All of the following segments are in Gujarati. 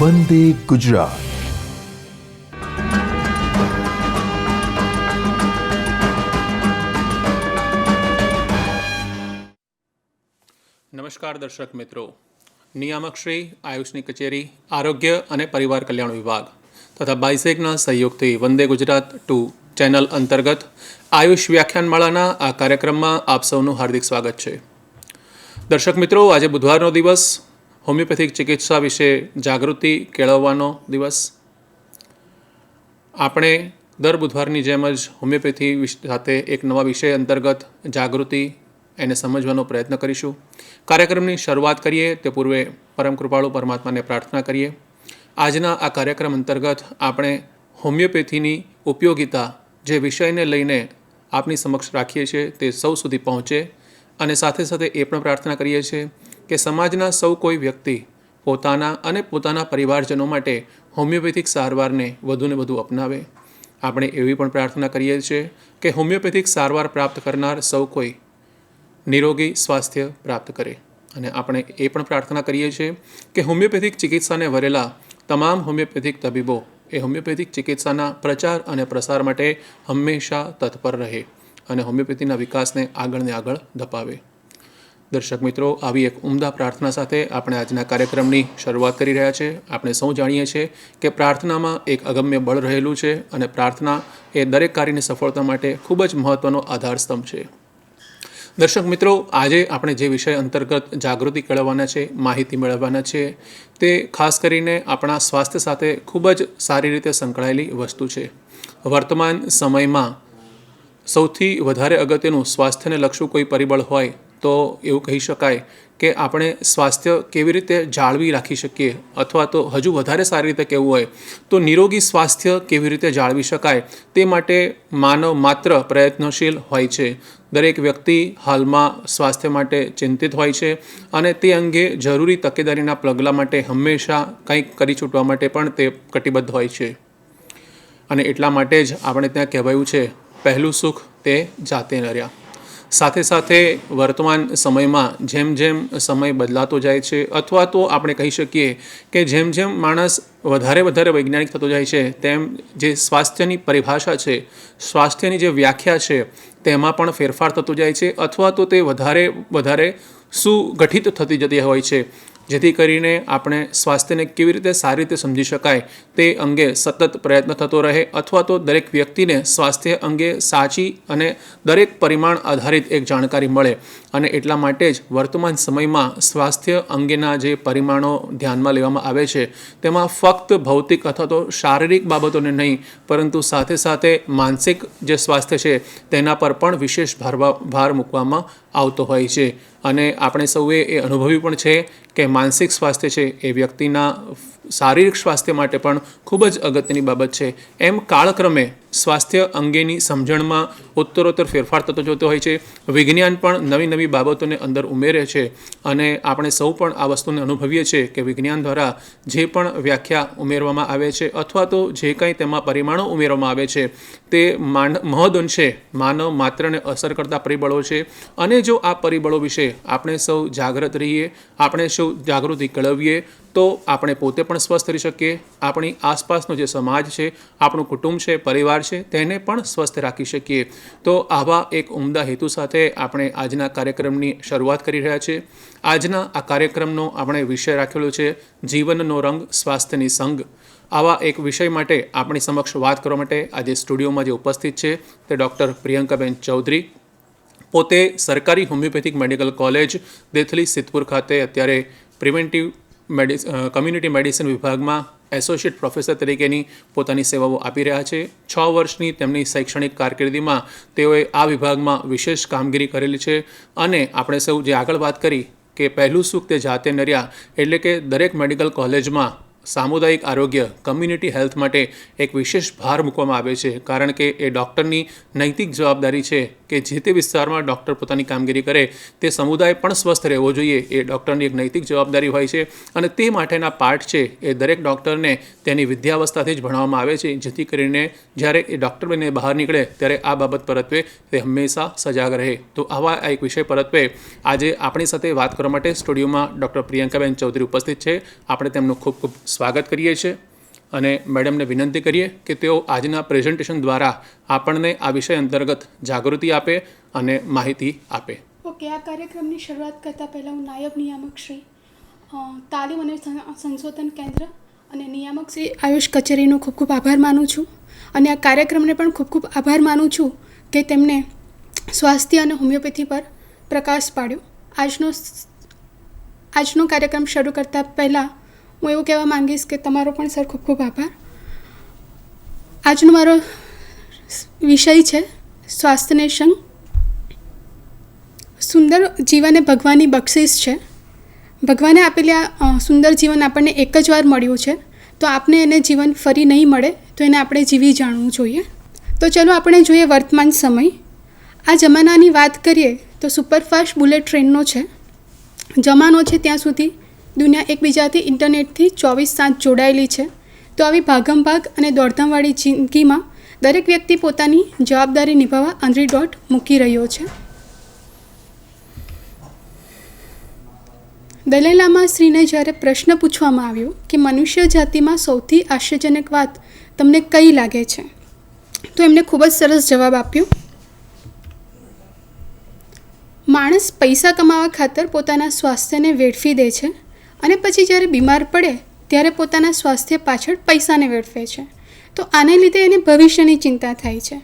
વંદે ગુજરાત। નમસ્કાર દર્શક મિત્રો, નિયામક શ્રી આયુષની કચેરી, આરોગ્ય અને પરિવાર કલ્યાણ વિભાગ તથા બાયસેગના સહયોગથી વંદે ગુજરાત 2 ચેનલ અંતર્ગત આયુષ વ્યાખ્યાનમાળાના આ કાર્યક્રમમાં આપ સૌનું હાર્દિક સ્વાગત છે। દર્શક મિત્રો, આજે બુધવારનો દિવસ, હોમિયોપેથિક ચિકિત્સા વિશે જાગૃતિ કેળવવાનો દિવસ। આપણે દર બુધવારની જેમ જ હોમિયોપેથી સાથે એક નવા વિષય અંતર્ગત જાગૃતિ એને સમજવાનો પ્રયત્ન કરીશું। કાર્યક્રમની શરૂઆત કરીએ તે પૂર્વે પરમ કૃપાળુ પરમાત્માને પ્રાર્થના કરીએ। આજના આ કાર્યક્રમ અંતર્ગત આપણે હોમિયોપેથીની ઉપયોગિતા જે વિષયને લઈને આપની સમક્ષ રાખીએ છીએ તે સૌ સુધી પહોંચે અને સાથે સાથે એ પણ પ્રાર્થના કરીએ છીએ કે સમાજના સૌ કોઈ વ્યક્તિ પોતાના અને પોતાના પરિવારજનો માટે હોમિયોપેથિક સારવારને વધુને વધુ અપનાવે। આપણે એવી પણ પ્રાર્થના કરીએ છીએ કે હોમિયોપેથિક સારવાર પ્રાપ્ત કરનાર સૌ કોઈ નિરોગી સ્વાસ્થ્ય પ્રાપ્ત કરે અને આપણે એ પણ પ્રાર્થના કરીએ છીએ કે હોમિયોપેથિક ચિકિત્સાને વરેલા તમામ હોમિયોપેથિક તબીબો એ હોમિયોપેથિક ચિકિત્સાના પ્રચાર અને પ્રસાર માટે હંમેશા તત્પર રહે અને હોમિયોપેથીના વિકાસને આગળને આગળ ધપાવે। દર્શક મિત્રો, આવી એક ઉમદા પ્રાર્થના સાથે આપણે આજના કાર્યક્રમની શરૂઆત કરી રહ્યા છીએ। આપણે સૌ જાણીએ છીએ કે પ્રાર્થનામાં એક અગમ્ય બળ રહેલું છે અને પ્રાર્થના એ દરેક કાર્યની સફળતા માટે ખૂબ જ મહત્ત્વનો આધારસ્તંભ છે। દર્શક મિત્રો, આજે આપણે જે વિષય અંતર્ગત જાગૃતિ કેળવવાના છે, માહિતી મેળવવાના છે, તે ખાસ કરીને આપણા સ્વાસ્થ્ય સાથે ખૂબ જ સારી રીતે સંકળાયેલી વસ્તુ છે। વર્તમાન સમયમાં સૌથી વધારે અગત્યનું સ્વાસ્થ્યને લક્ષતું કોઈ પરિબળ હોય તો એવું કહી શકાય કે આપણે સ્વાસ્થ્ય કેવી રીતે જાળવી રાખી શકીએ, અથવા તો હજુ વધારે સારી રીતે કહેવું હોય તો નિરોગી સ્વાસ્થ્ય કેવી રીતે જાળવી શકાય તે માટે માનવ માત્ર પ્રયત્નશીલ હોય છે। દરેક વ્યક્તિ હાલમાં સ્વાસ્થ્ય માટે ચિંતિત હોય છે અને તે અંગે જરૂરી તકેદારીના પગલાં માટે હંમેશા કંઈક કરી છૂટવા માટે પણ તે કટિબદ્ધ હોય છે અને એટલા માટે જ આપણે ત્યાં કહેવાયું છે, પહેલું સુખ તે જાતે નર્યા। સાથે સાથે વર્તમાન સમયમાં જેમ જેમ સમય બદલાતો જાય છે, અથવા તો આપણે કહી શકીએ કે જેમ જેમ માણસ વધારે વૈજ્ઞાનિક થતો જાય છે, તેમ જે સ્વાસ્થ્યની પરિભાષા છે, સ્વાસ્થ્યની જે વ્યાખ્યા છે તેમાં પણ ફેરફાર થતો જાય છે, અથવા તો તે વધારે સુગઠિત થતી જતી હોય છે, જેથી કરીને આપણે સ્વાસ્થ્યને કેવી રીતે સારી રીતે સમજી શકાય તે અંગે સતત પ્રયત્ન થતો રહે, અથવા તો દરેક વ્યક્તિને સ્વાસ્થ્ય અંગે સાચી અને દરેક પરિમાણ આધારિત એક જાણકારી મળે। અને એટલા માટે જ વર્તમાન સમયમાં સ્વાસ્થ્ય અંગેના જે પરિમાણો ધ્યાનમાં લેવામાં આવે છે તેમાં ફક્ત ભૌતિક અથવા તો શારીરિક બાબતોને નહીં, પરંતુ સાથે સાથે માનસિક જે સ્વાસ્થ્ય છે તેના પર પણ વિશેષ ભાર મૂકવામાં આવતો હોય છે। અને આપણે સૌએ એ અનુભવ્યું પણ છે કે માનસિક સ્વાસ્થ્ય છે એ વ્યક્તિના શારીરિક સ્વાસ્થ્ય માટે પણ ખૂબ જ અગત્યની બાબત છે। એમ કાળક્રમે સ્વાસ્થ્ય અંગેની સમજણમાં ઉત્તરોત્તર ફેરફાર થતો જતો હોય છે। વિજ્ઞાન પણ નવી બાબતોને અંદર ઉમેરે છે અને આપણે સૌ પણ આ વસ્તુને અનુભવીએ છીએ કે વિજ્ઞાન દ્વારા જે પણ વ્યાખ્યા ઉમેરવામાં આવે છે અથવા તો જે કંઈ તેમાં પરિમાણો ઉમેરવામાં આવે છે તે મહદઅંશે માનવ માત્રને અસર કરતા પરિબળો છે। અને જો આ પરિબળો વિશે આપણે સૌ જાગૃત રહીએ, આપણે સૌ જાગૃતિ કેળવીએ તો આપણે પોતે પણ સ્વસ્થ રહી શકીએ, આપણી આસપાસનો જે સમાજ છે, આપણું કુટુંબ છે, પરિવાર છે, તેને પણ સ્વસ્થ રાખી શકીએ। તો આવા એક ઉમદા હેતુ સાથે આપણે આજના કાર્યક્રમની શરૂઆત કરી રહ્યા છીએ। આજના આ કાર્યક્રમનો આપણે વિષય રાખેલો છે જીવનનો રંગ સ્વાસ્થ્યની સંગ। આવા એક વિષય માટે આપણી સમક્ષ વાત કરવા માટે આજે સ્ટુડિયોમાં જે ઉપસ્થિત છે તે ડૉક્ટર પ્રિયંકાબેન ચૌધરી, પોતે સરકારી હોમિયોપેથિક મેડિકલ કોલેજ દેથલી સિદ્ધપુર ખાતે અત્યારે પ્રિવેન્ટિવ કમ્યુનિટી મેડિસિન વિભાગમાં એસોસિએટ પ્રોફેસર તરીકેની પોતાની સેવાઓ આપી રહ્યા છે। 6 વર્ષની તેમની શૈક્ષણિક કારકિર્દીમાં તેઓએ આ વિભાગમાં વિશેષ કામગીરી કરેલી છે અને આપણે સૌ જે આગળ વાત કરી કે પહેલું સુખ તે જાતે નર્યા, એટલે કે દરેક મેડિકલ કોલેજમાં સામુદાયિક આરોગ્ય, કમ્યુનિટી હેલ્થ માટે એક વિશેષ ભાર મૂકવામાં આવે છે, કારણ કે એ ડૉક્ટરની નૈતિક જવાબદારી છે કે જે તે વિસ્તારમાં ડૉક્ટર પોતાની કામગીરી કરે તે સમુદાય પણ સ્વસ્થ રહેવો જોઈએ, એ ડૉક્ટરની એક નૈતિક જવાબદારી હોય છે। અને તે માટેના પાઠ છે એ દરેક ડૉક્ટરને તેની વિદ્યાવસ્થાથી જ ભણાવવામાં આવે છે, જેથી કરીને જ્યારે એ ડૉક્ટર બનીને બહાર નીકળે ત્યારે આ બાબત પરત્વે તે હંમેશા સજાગ રહે। તો આવા એક વિષય પરત્વે આજે આપણી સાથે વાત કરવા માટે સ્ટુડિયોમાં ડૉક્ટર પ્રિયંકાબેન ચૌધરી ઉપસ્થિત છે। આપણે તેમનું ખૂબ સ્વાગત કરીએ છીએ અને મેડમને વિનંતી કરીએ કે તેઓ આજના પ્રેઝન્ટેશન દ્વારા આપણને આ વિષય અંતર્ગત જાગૃતિ આપે અને માહિતી આપે. ઓકે, આ કાર્યક્રમની શરૂઆત કરતાં પહેલાં હું નાયબ નિયામક શ્રી તાલીમ અને સંશોધન કેન્દ્ર અને નિયામક શ્રી આયુષ કચેરીનો ખૂબ ખૂબ આભાર માનું છું અને આ કાર્યક્રમને પણ ખૂબ ખૂબ આભાર માનું છું કે તેમણે સ્વાસ્થ્ય અને હોમિયોપેથી પર પ્રકાશ પાડ્યો. આજનો કાર્યક્રમ શરૂ કરતાં પહેલાં હું એવું કહેવા માંગીશ કે તમારો પણ સર ખૂબ ખૂબ આભાર. આજનો મારો વિષય છે સ્વાસ્થ્યને સંગ. સુંદર જીવન એ ભગવાનની બક્ષિસ છે. ભગવાને આપેલી આ સુંદર જીવન આપણને એક જ વાર મળ્યું છે, તો આપને એને જીવન ફરી નહીં મળે તો એને આપણે જીવી જાણવું જોઈએ. તો ચલો આપણે જોઈએ વર્તમાન સમય. આ જમાનાની વાત કરીએ તો સુપરફાસ્ટ બુલેટ ટ્રેનનો છે જમાનો છે. ત્યાં સુધી દુનિયા એકબીજાથી ઇન્ટરનેટથી 24/7 જોડાયેલી છે. તો આવી ભાગમભાગ અને દોડધામવાળી જિંદગીમાં દરેક વ્યક્તિ પોતાની જવાબદારી નિભાવવા આંધળી દોટ મૂકી રહ્યો છે. દલાઈ લામા શ્રીને જ્યારે પ્રશ્ન પૂછવામાં આવ્યો કે મનુષ્ય જાતિમાં સૌથી આશ્ચર્યજનક વાત તમને કઈ લાગે છે, તો એમણે ખૂબ જ સરસ જવાબ આપ્યો. માણસ પૈસા કમાવા ખાતર પોતાના સ્વાસ્થ્યને વેડફી દે છે અને પછી જ્યારે બીમાર પડે ત્યારે પોતાના સ્વાસ્થ્ય પાછળ પૈસાને વેડફે છે. તો આને લીધે એને ભવિષ્યની ચિંતા થાય છે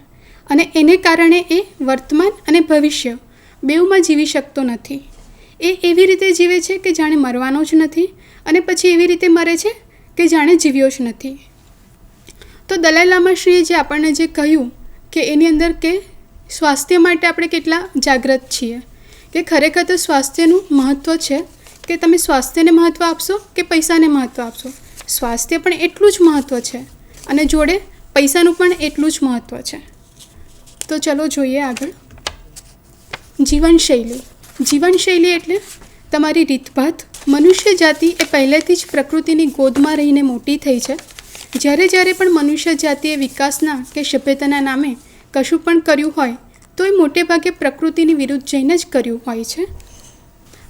અને એને કારણે એ વર્તમાન અને ભવિષ્ય બેઉમાં જીવી શકતો નથી. એ એવી રીતે જીવે છે કે જાણે મરવાનો જ નથી અને પછી એવી રીતે મરે છે કે જાણે જીવ્યો જ નથી. તો દલાઈ લામાશ્રીએ જે આપણને જે કહ્યું કે એની અંદર કે સ્વાસ્થ્ય માટે આપણે કેટલા જાગૃત છીએ, કે ખરેખર તો સ્વાસ્થ્યનું મહત્ત્વ છે કે તમે સ્વાસ્થ્યને મહત્ત્વ આપશો કે પૈસાને મહત્ત્વ આપશો. સ્વાસ્થ્ય પણ એટલું જ મહત્ત્વ છે અને જોડે પૈસાનું પણ એટલું જ મહત્ત્વ છે. તો ચલો જોઈએ આગળ. જીવનશૈલી એટલે તમારી રીતભાત. મનુષ્ય જાતિ એ પહેલેથી જ પ્રકૃતિની ગોદમાં રહીને મોટી થઈ છે. જ્યારે પણ મનુષ્ય જાતિએ વિકાસના કે સભ્યતાના નામે કશું પણ કર્યું હોય તો એ મોટે ભાગે પ્રકૃતિની વિરુદ્ધ જઈને જ કર્યું હોય છે.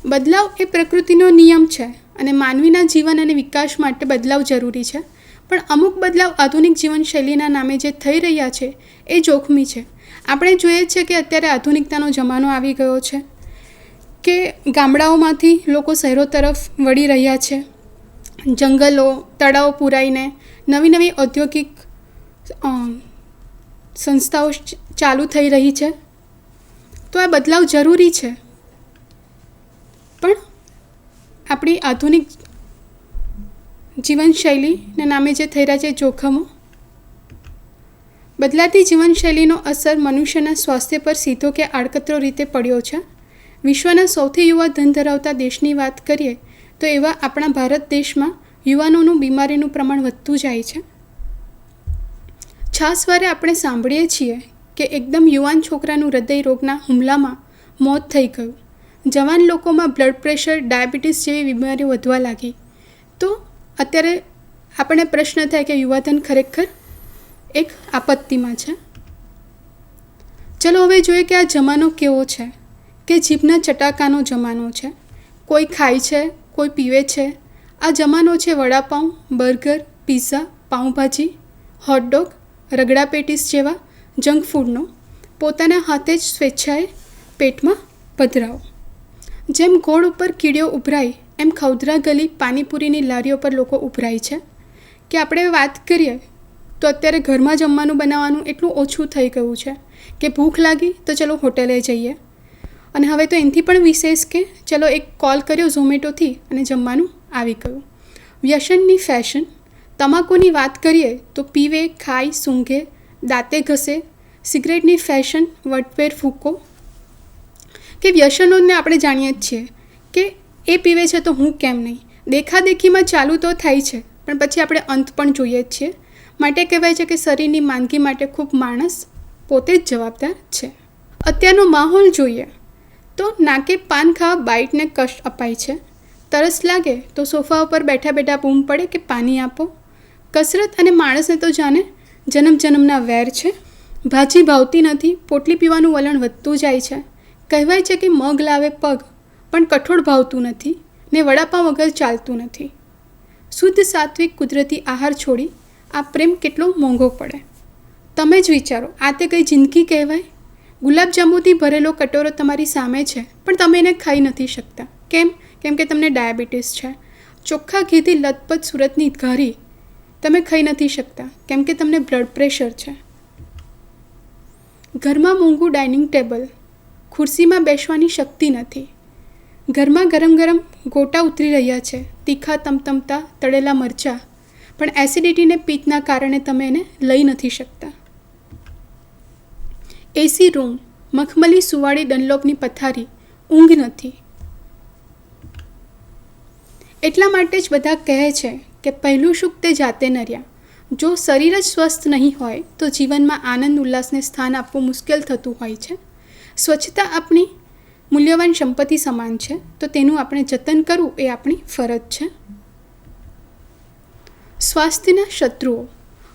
બદલાવ એ પ્રકૃતિનો નિયમ છે અને માનવીના જીવન અને વિકાસ માટે બદલાવ જરૂરી છે. પણ અમુક બદલાવ આધુનિક જીવનશૈલીના નામે જે થઈ રહ્યા છે એ જોખમી છે. આપણે જોઈએ છે કે અત્યારે આધુનિકતાનો જમાનો આવી ગયો છે કે ગામડાઓમાંથી લોકો શહેરો તરફ વળી રહ્યા છે. જંગલો, તળાવો પુરાઈને નવી ઔદ્યોગિક સંસ્થાઓ ચાલુ થઈ રહી છે. તો આ બદલાવ જરૂરી છે, પણ આપણી આધુનિક જીવનશૈલીના નામે જે થઈ રહ્યા છે જોખમો. બદલાતી જીવનશૈલીનો અસર મનુષ્યના સ્વાસ્થ્ય પર સીધો કે આડકતરો રીતે પડ્યો છે. વિશ્વના સૌથી યુવા ધન ધરાવતા દેશની વાત કરીએ તો એવા આપણા ભારત દેશમાં યુવાનોનું બીમારીનું પ્રમાણ વધતું જાય છે. છાસવારે આપણે સાંભળીએ છીએ કે એકદમ યુવાન છોકરાનું હૃદય રોગના હુમલામાં મોત થઈ ગયું. જવાન લોકોમાં બ્લડ પ્રેશર, ડાયાબિટીસ જેવી બીમારીઓ વધવા લાગી. તો અત્યારે આપણને પ્રશ્ન થાય કે યુવાધન ખરેખર એક આપત્તિમાં છે. ચલો હવે જોઈએ કે આ જમાનો કેવો છે, કે જીભના ચટાકાનો જમાનો છે. કોઈ ખાય છે, કોઈ પીવે છે. આ જમાનો છે vada pav, burger, pizza, pav bhaji, hot dog, ragda pattice જેવા જંક ફૂડનો પોતાના હાથે જ સ્વેચ્છાએ પેટમાં પધરાવો. જેમ ગોળ ઉપર કીડીઓ ઉભરાય એમ ખવદરા ગલી પાણીપુરીની લારીઓ પર લોકો ઉભરાય છે. કે આપણે વાત કરીએ તો અત્યારે ઘરમાં જમવાનું બનાવવાનું એટલું ઓછું થઈ ગયું છે કે ભૂખ લાગી તો ચલો હોટેલે જઈએ, અને હવે તો એનાથી પણ વિશેષ કે ચલો એક કોલ કર્યો ઝોમેટોથી અને જમવાનું આવી ગયું. વ્યસનની ફેશન. તમાકુની વાત કરીએ તો પીવે, ખાય, સૂંઘે, દાંતે ઘસે. સિગરેટની ફેશન, વટવેર ફૂંકો. કે વ્યસનોને આપણે જાણીએ જ છીએ કે એ પીવે છે તો હું કેમ નહીં. દેખાદેખીમાં ચાલુ તો થાય છે પણ પછી આપણે અંત પણ જોઈએ જ છીએ. માટે કહેવાય છે કે શરીરની માંદગી માટે ખૂબ માણસ પોતે જ જવાબદાર છે. અત્યારનો માહોલ જોઈએ તો નાકે પાન ખાવા બાઇટને કષ્ટ અપાય છે. તરસ લાગે તો સોફા ઉપર બેઠા બૂમ પડે કે પાણી આપો. કસરત અને માણસને તો જાણે જન્મના વેર છે. ભાજી ભાવતી નથી, પોટલી પીવાનું વલણ વધતું જાય છે. કહેવાય છે કે મગ લાવે પગ પણ કઠોળ ભાવતું નથી ને વડાપાઉં વગર ચાલતું નથી. શુદ્ધ સાત્વિક કુદરતી આહાર છોડી આ પ્રેમ કેટલો મોંઘો પડે. તમે જ વિચારો, આ તે કંઈ જિંદગી કહેવાય? ગુલાબજાંબુથી ભરેલો કટોરો તમારી સામે છે, પણ તમે એને ખાઈ નથી શકતા. કેમ? કેમ કે તમને ડાયાબિટીસ છે. ચોખ્ખા ઘીથી લથપથ સુરતની ઘારી તમે ખાઈ નથી શકતા, કેમ કે તમને બ્લડ પ્રેશર છે. ઘરમાં મોંઘું ડાઇનિંગ ટેબલ, ખુરશીમાં બેસવાની શક્તિ નથી. ઘરમાં ગરમ ગરમ ગોટા ઉતરી રહ્યા છે, તીખા તમતમતા તળેલા મરચાં, પણ એસિડિટીને પિત્તના કારણે તમે એને લઈ નથી શકતા. એસી રૂમ, મખમલી સુવાળી ડનલોપની પથારી, ઊંઘ નથી. એટલા માટે જ બધા કહે છે કે પહેલું સુખ તે જાતે નર્યા. જો શરીર જ સ્વસ્થ નહીં હોય તો જીવનમાં આનંદ ઉલ્લાસને સ્થાન આપવું મુશ્કેલ થતું હોય છે. સ્વચ્છતા આપણી મૂલ્યવાન સંપત્તિ સમાન છે, તો તેનું આપણે જતન કરવું એ આપણી ફરજ છે. સ્વાસ્થ્યના શત્રુઓ.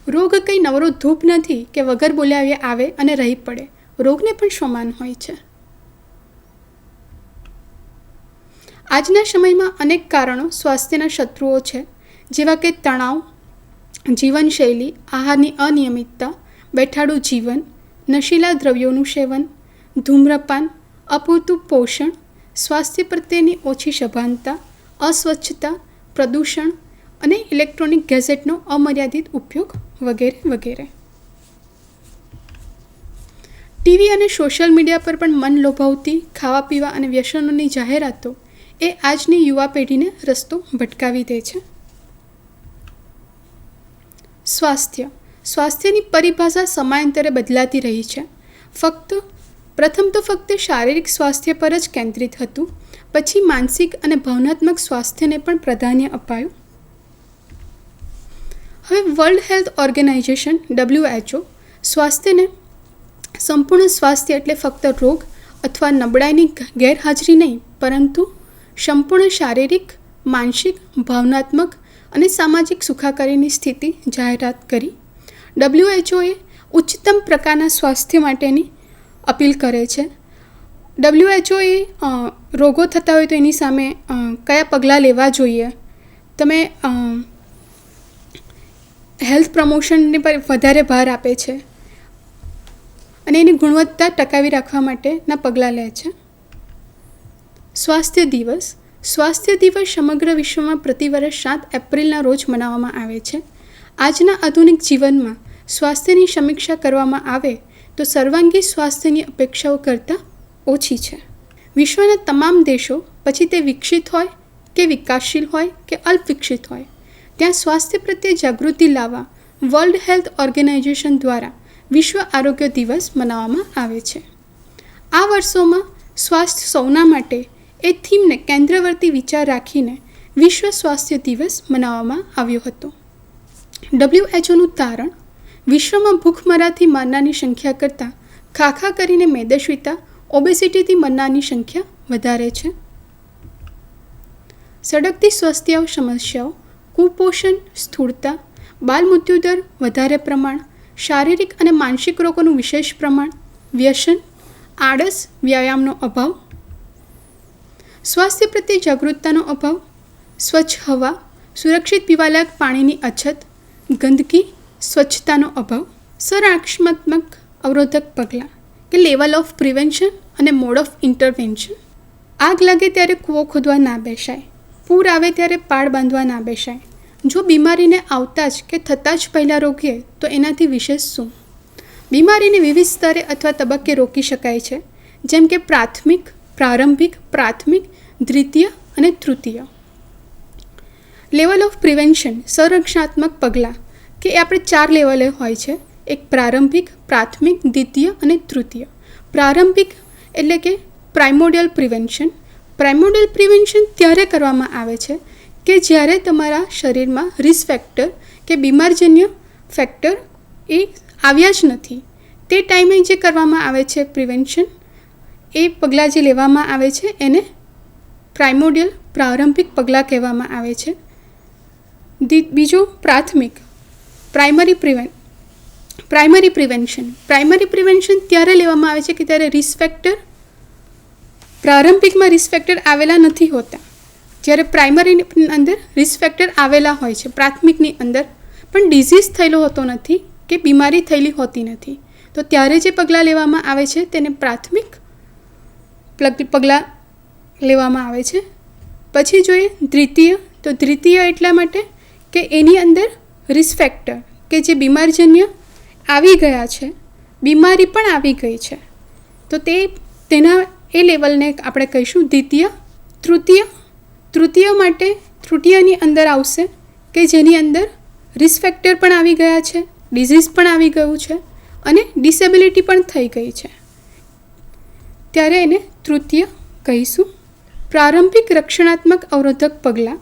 રોગ કંઈ નવરો ધૂપ નથી કે વગર બોલાવ્યા આવે અને રહી પડે. રોગને પણ સમાન હોય છે. આજના સમયમાં અનેક કારણો સ્વાસ્થ્યના શત્રુઓ છે, જેવા કે તણાવ, જીવનશૈલી, આહારની અનિયમિતતા, બેઠાડું જીવન, નશીલા દ્રવ્યોનું સેવન, ધૂમ્રપાન, અપૂરતું પોષણ, સ્વાસ્થ્ય પ્રત્યેની ઓછી સભાનતા, અસ્વચ્છતા, પ્રદૂષણ અને ઇલેક્ટ્રોનિક ગેજેટનો અમર્યાદિત ઉપયોગ વગેરે વગેરે. ટીવી અને સોશિયલ મીડિયા પર પણ મન લોભાવતી ખાવા પીવા અને વ્યસનોની જાહેરાતો એ આજની યુવા પેઢીને રસ્તો ભટકાવી દે છે. સ્વાસ્થ્યની પરિભાષા સમયાંતરે બદલાતી રહી છે. પ્રથમ તો ફક્ત શારીરિક સ્વાસ્થ્ય પર જ કેન્દ્રિત હતું, પછી માનસિક અને ભાવનાત્મક સ્વાસ્થ્યને પણ પ્રાધાન્ય અપાયું. હવે વર્લ્ડ હેલ્થ ઓર્ગેનાઇઝેશન WHO સ્વાસ્થ્યને સંપૂર્ણ સ્વાસ્થ્ય એટલે ફક્ત રોગ અથવા નબળાઈની ગેરહાજરી નહીં, પરંતુ સંપૂર્ણ શારીરિક, માનસિક, ભાવનાત્મક અને સામાજિક સુખાકારીની સ્થિતિ જાહેરાત કરી. WHOએ ઉચ્ચતમ પ્રકારના સ્વાસ્થ્ય માટેની અપીલ કરે છે. WHOએ રોગો થતા હોય તો એની સામે કયા પગલાં લેવા જોઈએ, તમે હેલ્થ પ્રમોશનને પર વધારે ભાર આપે છે અને એની ગુણવત્તા ટકાવી રાખવા માટેના પગલાં લે છે. સ્વાસ્થ્ય દિવસ સમગ્ર વિશ્વમાં પ્રતિવર્ષ 7 એપ્રિલના રોજ મનાવવામાં આવે છે. આજના આધુનિક જીવનમાં સ્વાસ્થ્યની સમીક્ષા કરવામાં આવે તો સર્વાંગી સ્વાસ્થ્યની અપેક્ષાઓ કરતાં ઓછી છે. વિશ્વના તમામ દેશો, પછી તે વિકસિત હોય કે વિકાસશીલ હોય કે અલ્પવિકસિત હોય, ત્યાં સ્વાસ્થ્ય પ્રત્યે જાગૃતિ લાવવા વર્લ્ડ હેલ્થ ઓર્ગેનાઇઝેશન દ્વારા વિશ્વ આરોગ્ય દિવસ મનાવવામાં આવે છે. આ વર્ષોમાં સ્વાસ્થ્ય સૌના માટે એ થીમને કેન્દ્રવર્તી વિચાર રાખીને વિશ્વ સ્વાસ્થ્ય દિવસ મનાવવામાં આવ્યો હતો. WHOનું તારણ: વિશ્વમાં ભૂખમરાથી મરનારની સંખ્યા કરતાં ખાખા કરીને મેદસ્વીતા, ઓબેસિટીથી મરનારની સંખ્યા વધારે છે. સળગતી સ્વાસ્થ્ય સમસ્યાઓ: કુપોષણ, સ્થૂળતા, બાલ મૃત્યુદર વધારે પ્રમાણ, શારીરિક અને માનસિક રોગોનું વિશેષ પ્રમાણ, વ્યસન, આળસ, વ્યાયામનો અભાવ. સ્વાસ્થ્ય પ્રત્યે જાગૃતતાનો અભાવ: સ્વચ્છ હવા, સુરક્ષિત પીવાલાયક પાણીની અછત, ગંદકી, સ્વચ્છતાનો અભાવ. સંરક્ષણાત્મક અવરોધક પગલાં કે લેવલ ઓફ પ્રિવેન્શન અને મોડ ઓફ ઇન્ટરવેન્શન. આગ લાગે ત્યારે કૂવો ખોદવા ના બેસાય, પૂર આવે ત્યારે પાળ બાંધવા ના બેસાય. જો બીમારીને આવતા જ કે થતાં જ પહેલાં રોકીએ તો એનાથી વિશેષ શું? બીમારીને વિવિધ સ્તરે અથવા તબક્કે રોકી શકાય છે, જેમ કે પ્રારંભિક, દ્વિતીય અને તૃતીય. લેવલ ઓફ પ્રિવેન્શન સંરક્ષણાત્મક પગલાં કે એ આપણે 4 લેવલે હોય છે. એક પ્રારંભિક, પ્રાથમિક, દ્વિતીય અને તૃતીય. પ્રારંભિક એટલે કે પ્રાઇમોડિયલ પ્રિવેન્શન. પ્રાઇમોડિયલ પ્રિવેન્શન ત્યારે કરવામાં આવે છે કે જ્યારે તમારા શરીરમાં રિસ્ક ફેક્ટર કે બીમારજન્ય ફેક્ટર એ આવ્યા જ નથી, તે ટાઈમે જે કરવામાં આવે છે પ્રિવેન્શન, એ પગલાં જે લેવામાં આવે છે એને પ્રારંભિક પગલાં કહેવામાં આવે છે. બીજું પ્રાઇમરી પ્રિવેન્શન. પ્રાઇમરી પ્રિવેન્શન ત્યારે લેવામાં આવે છે કે ત્યારે રિસ્ક ફેક્ટર પ્રારંભિકમાં રિસ્ક ફેક્ટર આવેલા નથી હોતા, જ્યારે પ્રાઇમરીની અંદર રિસ્ક ફેક્ટર આવેલા હોય છે, પ્રાથમિકની અંદર પણ ડિઝીઝ થયેલો હોતો નથી કે બીમારી થયેલી હોતી નથી, તો ત્યારે જે પગલાં લેવામાં આવે છે તેને પ્રાથમિક પગલાં લેવામાં આવે છે. પછી જોઈએ દ્વિતીય, તો દ્વિતીય એટલા માટે કે એની અંદર રિસ્ક ફેક્ટર કે જે બીમારીજન્ય આવી ગયા છે, બીમારી પણ આવી ગઈ છે, તો તેના એ લેવલને આપણે કહીશું દ્વિતીય. તૃતીય માટે તૃતીયની અંદર આવશે કે જેની અંદર રિસ્ક ફેક્ટર પણ આવી ગયા છે, ડિઝીઝ પણ આવી ગયું છે અને ડિસેબિલિટી પણ થઈ ગઈ છે, ત્યારે એને તૃતીય કહીશું. પ્રારંભિક રક્ષણાત્મક અવરોધક પગલાં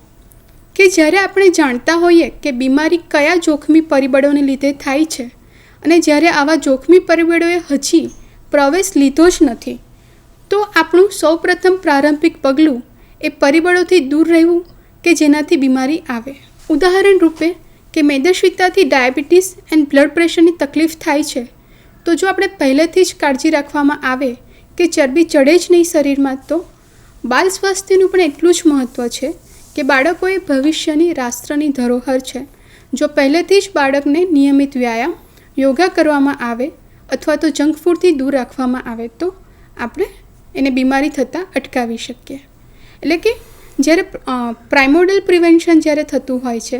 કે જ્યારે આપણે જાણતા હોઈએ કે બીમારી કયા જોખમી પરિબળોને લીધે થાય છે અને જ્યારે આવા જોખમી પરિબળોએ હજી પ્રવેશ લીધો જ નથી, તો આપણું સૌપ્રથમ પ્રારંભિક પગલું એ પરિબળોથી દૂર રહેવું કે જેનાથી બીમારી આવે. ઉદાહરણ રૂપે કે મેદસ્વીતાથી ડાયાબિટીસ એન્ડ બ્લડ પ્રેશરની તકલીફ થાય છે, તો જો આપણે પહેલેથી જ કાળજી રાખવામાં આવે કે ચરબી ચડે જ નહીં શરીરમાં, તો બાલ સ્વાસ્થ્યનું પણ એટલું જ મહત્ત્વ છે કે બાળકો એ ભવિષ્યની રાષ્ટ્રની ધરોહર છે. જો પહેલેથી જ બાળકને નિયમિત વ્યાયામ, યોગા કરવામાં આવે અથવા તો જંક ફૂડથી દૂર રાખવામાં આવે તો આપણે એને બીમારી થતાં અટકાવી શકીએ. એટલે કે જ્યારે પ્રાઇમોડલ પ્રિવેન્શન જ્યારે થતું હોય છે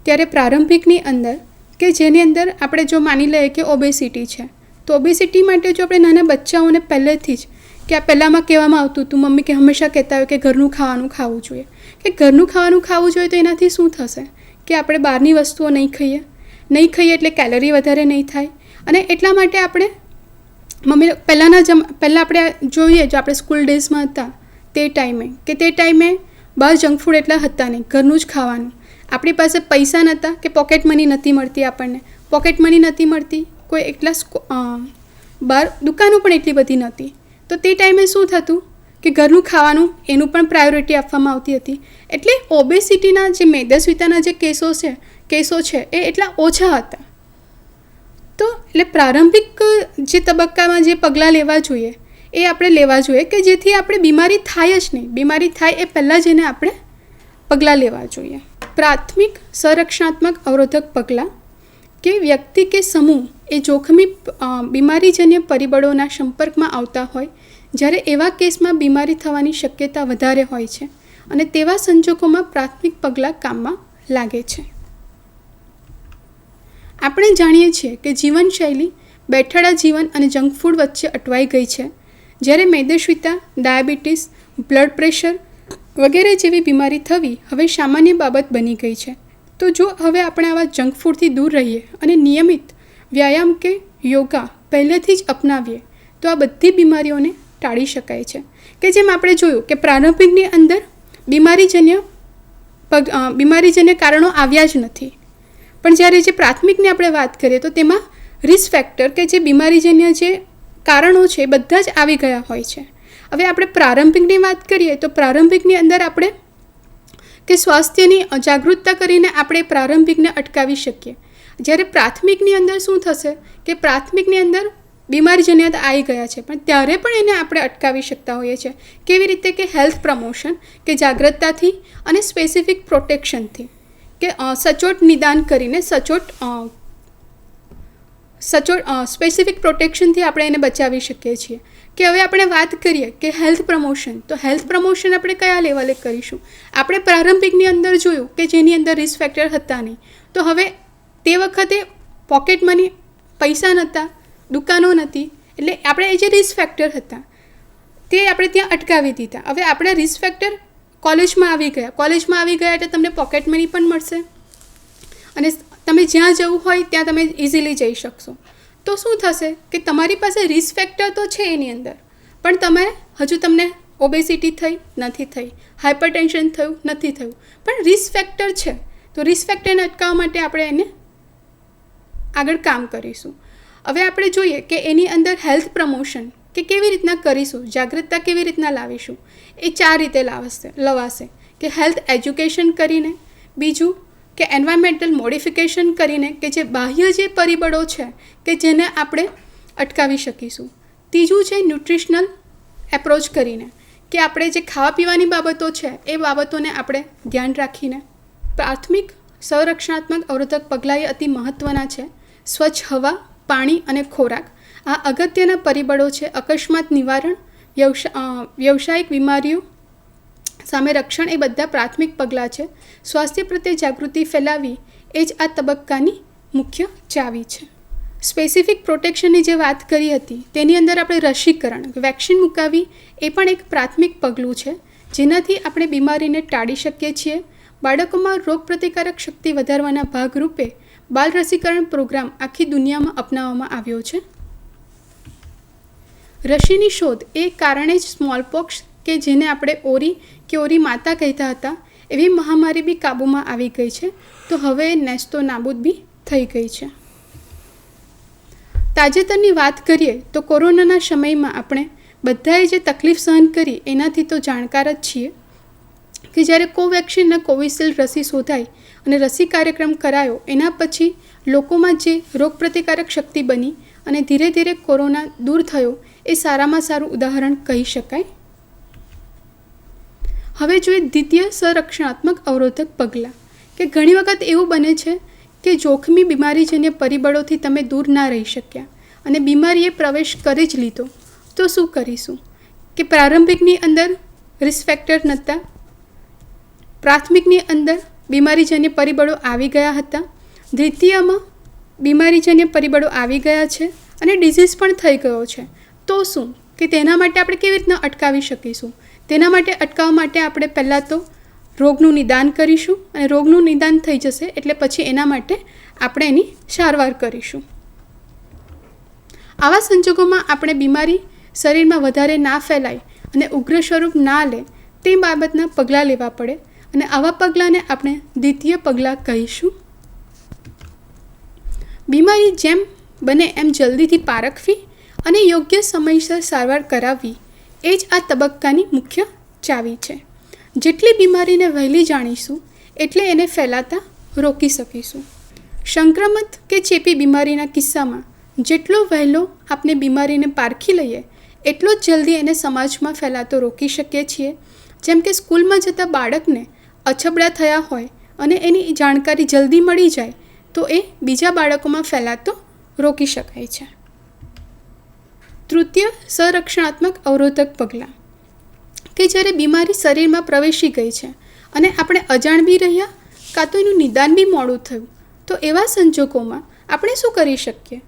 ત્યારે પ્રારંભિકની અંદર કે જેની અંદર આપણે જો માની લઈએ કે ઓબેસિટી છે, તો ઓબેસિટી માટે જો આપણે નાના બચ્ચાઓને પહેલેથી જ કે આ પહેલાંમાં કહેવામાં આવતું હતું, મમ્મી કે હંમેશા કહેતા હોય કે ઘરનું ખાવાનું ખાવું જોઈએ, કે ઘરનું ખાવાનું ખાવું જોઈએ, તો એનાથી શું થશે કે આપણે બહારની વસ્તુઓ નહીં ખાઈએ એટલે કેલરી વધારે નહીં થાય. અને એટલા માટે આપણે પહેલાં આપણે જોઈએ, જો આપણે સ્કૂલ ડેઝમાં હતા તે ટાઈમે બહાર જંક ફૂડ એટલા હતા નહીં, ઘરનું જ ખાવાનું. આપણી પાસે પૈસા નહોતા કે પોકેટ મની નહોતી મળતી, આપણને પોકેટ મની નહોતી મળતી, કોઈ એટલા બહાર દુકાનો પણ એટલી બધી નહોતી, તો તે ટાઈમે શું થતું કે ઘરનું ખાવાનું એનું પણ પ્રાયોરિટી આપવામાં આવતી હતી. એટલે ઓબેસિટીના જે મેદસ્વીતાના જે કેસો છે એ એટલા ઓછા હતા. તો એટલે પ્રારંભિક જે તબક્કામાં જે પગલાં લેવા જોઈએ એ આપણે લેવા જોઈએ કે જેથી આપણે બીમારી થાય જ નહીં, બીમારી થાય એ પહેલાં જ એને આપણે પગલાં લેવા જોઈએ. પ્રાથમિક સંરક્ષણાત્મક અવરોધક પગલાં કે વ્યક્તિ કે સમૂહ એ જોખમી બીમારીજન્ય પરિબળોના સંપર્કમાં આવતા હોય, જ્યારે એવા કેસમાં બીમારી થવાની શક્યતા વધારે હોય છે અને તેવા સંજોગોમાં પ્રાથમિક પગલાં કામમાં લાગે છે. આપણે જાણીએ છીએ કે જીવનશૈલી બેઠાડા જીવન અને જંક ફૂડ વચ્ચે અટવાઈ ગઈ છે, જ્યારે મેદસ્વીતા, ડાયાબિટીસ, બ્લડ પ્રેશર વગેરે જેવી બીમારી થવી હવે સામાન્ય બાબત બની ગઈ છે. તો જો હવે આપણે આવા જંક ફૂડથી દૂર રહીએ અને નિયમિત વ્યાયામ કે યોગા પહેલેથી જ અપનાવીએ તો આ બધી બીમારીઓને ટાળી શકાય છે. કે જેમ આપણે જોયું કે પ્રારંભિકની અંદર બીમારીજન્ય કારણો આવ્યા જ નથી, પણ જ્યારે જે પ્રાથમિકની આપણે વાત કરીએ તો તેમાં રિસ્ક ફેક્ટર કે જે બીમારીજન્ય જે કારણો છે એ બધા જ આવી ગયા હોય છે. હવે આપણે પ્રારંભિકની વાત કરીએ તો પ્રારંભિકની અંદર આપણે કે સ્વાસ્થ્યની જાગૃતતા કરીને આપણે પ્રારંભિકને અટકાવી શકીએ. જ્યારે પ્રાથમિકની અંદર શું થશે કે પ્રાથમિકની અંદર બીમારીજન્ય આવી ગયા છે, પણ ત્યારે પણ એને આપણે અટકાવી શકતા હોઈએ છીએ. કેવી રીતે કે હેલ્થ પ્રમોશન કે જાગૃતતાથી અને સ્પેસિફિક પ્રોટેક્શનથી કે સચોટ નિદાન કરીને સ્પેસિફિક પ્રોટેક્શનથી આપણે એને બચાવી શકીએ છીએ. કે હવે આપણે વાત કરીએ કે હેલ્થ પ્રમોશન, તો હેલ્થ પ્રમોશન આપણે કયા લેવલે કરીશું? આપણે પ્રારંભિકની અંદર જોયું કે જેની અંદર રિસ્ક ફેક્ટર હતા નહીં, તો હવે તે વખતે પોકેટ મની, પૈસા નહોતા, દુકાનો નથી, એટલે આપણે એ જે રિસ્ક ફેક્ટર હતા તે આપણે ત્યાં અટકાવી દીધા. હવે આપણે રિસ્ક ફેક્ટર કોલેજમાં આવી ગયા એટલે તમને પોકેટ મની પણ મળશે અને તમે જ્યાં જવું હોય ત્યાં તમે ઇઝીલી જઈ શકશો. તો શું થશે કે તમારી પાસે રિસ્ક ફેક્ટર તો છે એની અંદર, પણ તમને ઓબેસિટી નથી થઈ, હાઇપરટેન્શન થયું નથી થયું, પણ રિસ્ક ફેક્ટર છે. તો રિસ્ક ફેક્ટરને અટકાવવા માટે આપણે એને આગળ કામ કરીશું. હવે આપણે જોઈએ કે એની અંદર હેલ્થ પ્રમોશન કે કેવી રીતના કરીશું, જાગૃતતા કેવી રીતના લાવીશું, એ 4 રીતે લવાશે કે હેલ્થ એજ્યુકેશન કરીને, બીજું કે એન્વાયરમેન્ટલ મોડિફિકેશન કરીને કે જે બાહ્ય જે પરિબળો છે કે જેને આપણે અટકાવી શકીશું, ત્રીજું છે ન્યુટ્રિશનલ એપ્રોચ કરીને કે આપણે જે ખાવા પીવાની બાબતો છે એ બાબતોને આપણે ધ્યાન રાખીને પ્રાથમિક સંરક્ષણાત્મક અવરોધક પગલાં એ અતિ મહત્ત્વના છે. સ્વચ્છ હવા, પાણી અને ખોરાક આ અગત્યના પરિબળો છે. અકસ્માત નિવારણ, વ્યવસાયિક બીમારીઓ સામે રક્ષણ એ બધા પ્રાથમિક પગલાં છે. સ્વાસ્થ્ય પ્રત્યે જાગૃતિ ફેલાવી એ જ આ તબક્કાની મુખ્ય ચાવી છે. સ્પેસિફિક પ્રોટેક્શનની જે વાત કરી હતી તેની અંદર આપણે રસીકરણ, વેક્સિન મુકાવી એ પણ એક પ્રાથમિક પગલું છે, જેનાથી આપણે બીમારીને ટાળી શકીએ છીએ. બાળકોમાં રોગપ્રતિકારક શક્તિ વધારવાના ભાગરૂપે બાલ રસીકરણ પ્રોગ્રામ આખી દુનિયામાં અપનાવવામાં આવ્યો છે. રસીની શોધ એ કારણે જ સ્મોલપોક્સ કે જેને આપણે ઓરી કે ઓરી માતા કહેતા હતા એવી મહામારી બી કાબૂમાં આવી ગઈ છે. તો હવે નેસ્તો નાબૂદ બી થઈ ગઈ છે. તાજેતરની વાત કરીએ તો કોરોનાના સમયમાં આપણે બધાએ જે તકલીફ સહન કરી એનાથી તો જાણકાર જ છીએ કે જ્યારે કોવેક્સિન અને કોવિશિલ્ડ રસી શોધાઈ અને રસી કાર્યક્રમ કરાયો એના પછી લોકોમાં જે રોગપ્રતિકારક શક્તિ બની અને ધીરે ધીરે કોરોના દૂર થયો એ સારામાં સારું ઉદાહરણ કહી શકાય. હવે જોઈએ દ્વિતીય સંરક્ષણાત્મક અવરોધક પગલાં, કે ઘણી વખત એવું બને છે કે જોખમી બીમારીજન્ય પરિબળોથી તમે દૂર ના રહી શક્યા અને બીમારીએ પ્રવેશ કરી જ લીધો, તો શું કરીશું? કે પ્રારંભિકની અંદર રિસ્ક ફેક્ટર નહોતા, પ્રાથમિકની અંદર બીમારીજન્ય પરિબળો આવી ગયા હતા, દ્વિતીયમાં બીમારીજન્ય પરિબળો આવી ગયા છે અને ડિઝીઝ પણ થઈ ગયો છે. તો શું કે તેના માટે આપણે કેવી રીતના અટકાવી શકીશું? તેના માટે અટકાવવા માટે આપણે પહેલાં તો રોગનું નિદાન કરીશું અને રોગનું નિદાન થઈ જશે એટલે પછી એના માટે આપણે એની સારવાર કરીશું. આવા સંજોગોમાં આપણે બીમારી શરીરમાં વધારે ના ફેલાય અને ઉગ્ર સ્વરૂપ ના લે તે બાબતના પગલાં લેવા પડે અને આવા પગલાંને આપણે દ્વિતીય પગલાં કહીશું. બીમારી જેમ બને એમ જલ્દીથી પારખવી અને યોગ્ય સમયસર સારવાર કરાવવી એ જ આ તબક્કાની મુખ્ય ચાવી છે. જેટલી બીમારીને વહેલી જાણીશું એટલે એને ફેલાતા રોકી શકીશું. સંક્રમક કે ચેપી બીમારીના કિસ્સામાં જેટલો વહેલો આપણે બીમારીને પારખી લઈએ એટલો જ જલ્દી એને સમાજમાં ફેલાતો રોકી શકીએ છીએ. જેમ કે સ્કૂલમાં જતા બાળકને અછબડા થયા હોય અને એની જાણકારી જલ્દી મળી જાય તો એ બીજા બાળકોમાં ફેલાતો રોકી શકાય છે. તૃતીય સંરક્ષણાત્મક અવરોધક પગલાં, કે જ્યારે બીમારી શરીરમાં પ્રવેશી ગઈ છે અને આપણે અજાણ બી રહ્યા કાં તો એનું નિદાન બી મોડું થયું, તો એવા સંજોગોમાં આપણે શું કરી શકીએ?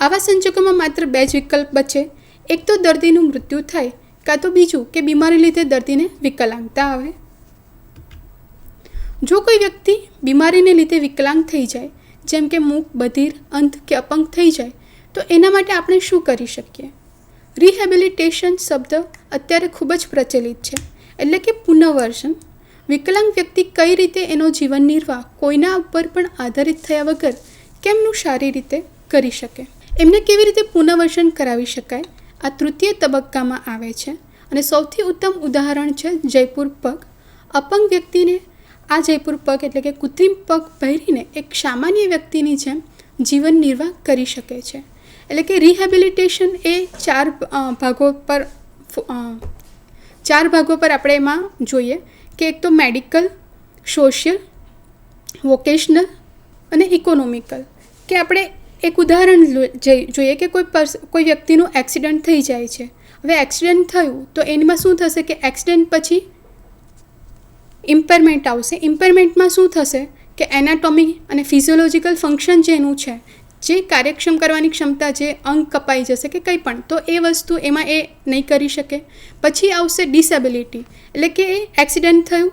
આવા સંજોગોમાં માત્ર બે જ વિકલ્પ બચે. એક તો દર્દીનું મૃત્યુ થાય, કાં તો બીજું કે બીમારી લીધે દર્દીને વિકલાંગતા આવે. જો કોઈ વ્યક્તિ બીમારીને લીધે વિકલાંગ થઈ જાય, જેમ કે મૂક, બધિર, અંધ કે અપંગ થઈ જાય, તો એના માટે આપણે શું કરી શકીએ? રિહેબિલિટેશન શબ્દ અત્યારે ખૂબ જ પ્રચલિત છે, એટલે કે પુનર્વસન. વિકલાંગ વ્યક્તિ કઈ રીતે એનો જીવન નિર્વાહ કોઈના ઉપર પણ આધારિત થયા વગર કેમનું સારી રીતે કરી શકે, એમને કેવી રીતે પુનર્વસન કરાવી શકાય, આ તૃતીય તબક્કામાં આવે છે. અને સૌથી ઉત્તમ ઉદાહરણ છે જયપુર પગ. અપંગ વ્યક્તિને આ જયપુર પગ એટલે કે કૃત્રિમ પગ પહેરીને એક સામાન્ય વ્યક્તિની જેમ જીવન નિર્વાહ કરી શકે છે. એટલે કે રિહેબિલિટેશન એ ચાર ભાગો પર આપણે એમાં જોઈએ કે એક તો મેડિકલ, સોશિયલ, વોકેશનલ અને ઇકોનોમિકલ. કે આપણે એક ઉદાહરણ જોઈએ કે કોઈ વ્યક્તિનું એક્સિડન્ટ થઈ જાય છે. હવે એક્સિડન્ટ થયું તો એમાં શું થશે કે એક્સિડન્ટ પછી ઇમ્પેરમેન્ટ આવશે. ઇમ્પેરમેન્ટમાં શું થશે કે એનાટોમી અને ફિઝિયોલોજિકલ ફંક્શન જેનું છે, જે કાર્યક્ષમ કરવાની ક્ષમતા, જે અંગ કપાઈ જશે કે કંઈ પણ, તો એ વસ્તુ એમાં એ નહીં કરી શકે. પછી આવશે ડિસેબિલિટી, એટલે કે એ એક્સિડન્ટ થયું,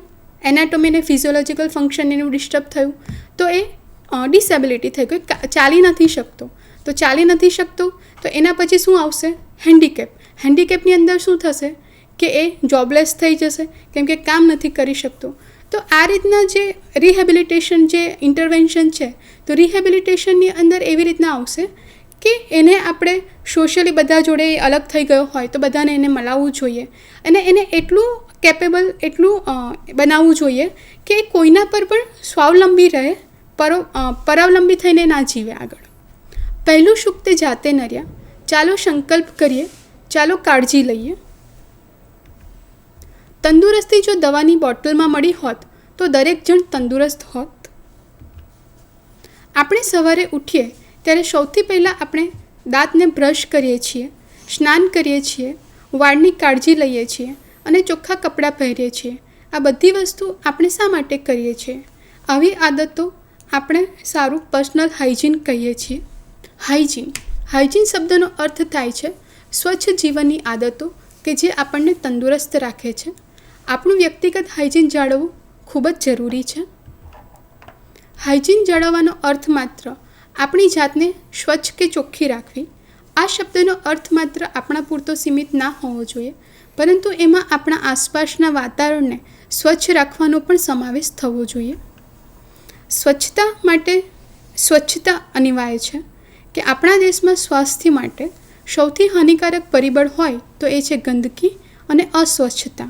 એનાટોમી અને ફિઝિયોલોજિકલ ફંક્શન એનું ડિસ્ટર્બ થયું, તો એ ડિસેબિલિટી થઈ ગઈ, ચાલી નથી શકતો. તો ચાલી નથી શકતો તો એના પછી શું આવશે? હેન્ડીકેપ. હેન્ડીકેપની અંદર શું થશે કે એ જોબલેસ થઈ જશે, કેમ કે કામ નથી કરી શકતો. તો આ રીતના જે રિહેબિલિટેશન જે ઇન્ટરવેન્શન છે, તો રિહેબિલિટેશનની અંદર એવી રીતના આવશે કે એને આપણે સોશિયલી બધા જોડે અલગ થઈ ગયો હોય તો બધાને એને મળાવવું જોઈએ અને એને એટલું કેપેબલ, એટલું બનાવવું જોઈએ કે કોઈના પર પણ સ્વાવલંબી રહે, પરાવલંબી થઈને ના જીવે આગળ. પહેલું સુખ તે જાતે નર્યા, ચાલો સંકલ્પ કરીએ, ચાલો કાળજી લઈએ. તંદુરસ્તી જો દવાની બોટલમાં મળી હોત તો દરેક જણ તંદુરસ્ત હોત. આપણે સવારે ઉઠીએ ત્યારે સૌથી પહેલાં આપણે દાંતને બ્રશ કરીએ છીએ, સ્નાન કરીએ છીએ, વાળની કાળજી લઈએ છીએ અને ચોખ્ખા કપડાં પહેરીએ છીએ. આ બધી વસ્તુ આપણે શા માટે કરીએ છીએ? આવી આદતો આપણે સારું પર્સનલ હાઇજીન કહીએ છીએ. હાઇજીન શબ્દનો અર્થ થાય છે સ્વચ્છ જીવનની આદતો કે જે આપણને તંદુરસ્ત રાખે છે. આપણું વ્યક્તિગત હાઇજીન જાળવવું ખૂબ જ જરૂરી છે. હાઇજીન જાળવવાનો અર્થ માત્ર આપણી જાતને સ્વચ્છ કે ચોખ્ખી રાખવી. આ શબ્દનો અર્થ માત્ર આપણા પૂરતો સીમિત ના હોવો જોઈએ, પરંતુ એમાં આપણા આસપાસના વાતાવરણને સ્વચ્છ રાખવાનો પણ સમાવેશ થવો જોઈએ. સ્વચ્છતા માટે સ્વચ્છતા અનિવાર્ય છે કે આપણા દેશમાં સ્વાસ્થ્ય માટે સૌથી હાનિકારક પરિબળ હોય તો એ છે ગંદકી અને અસ્વચ્છતા.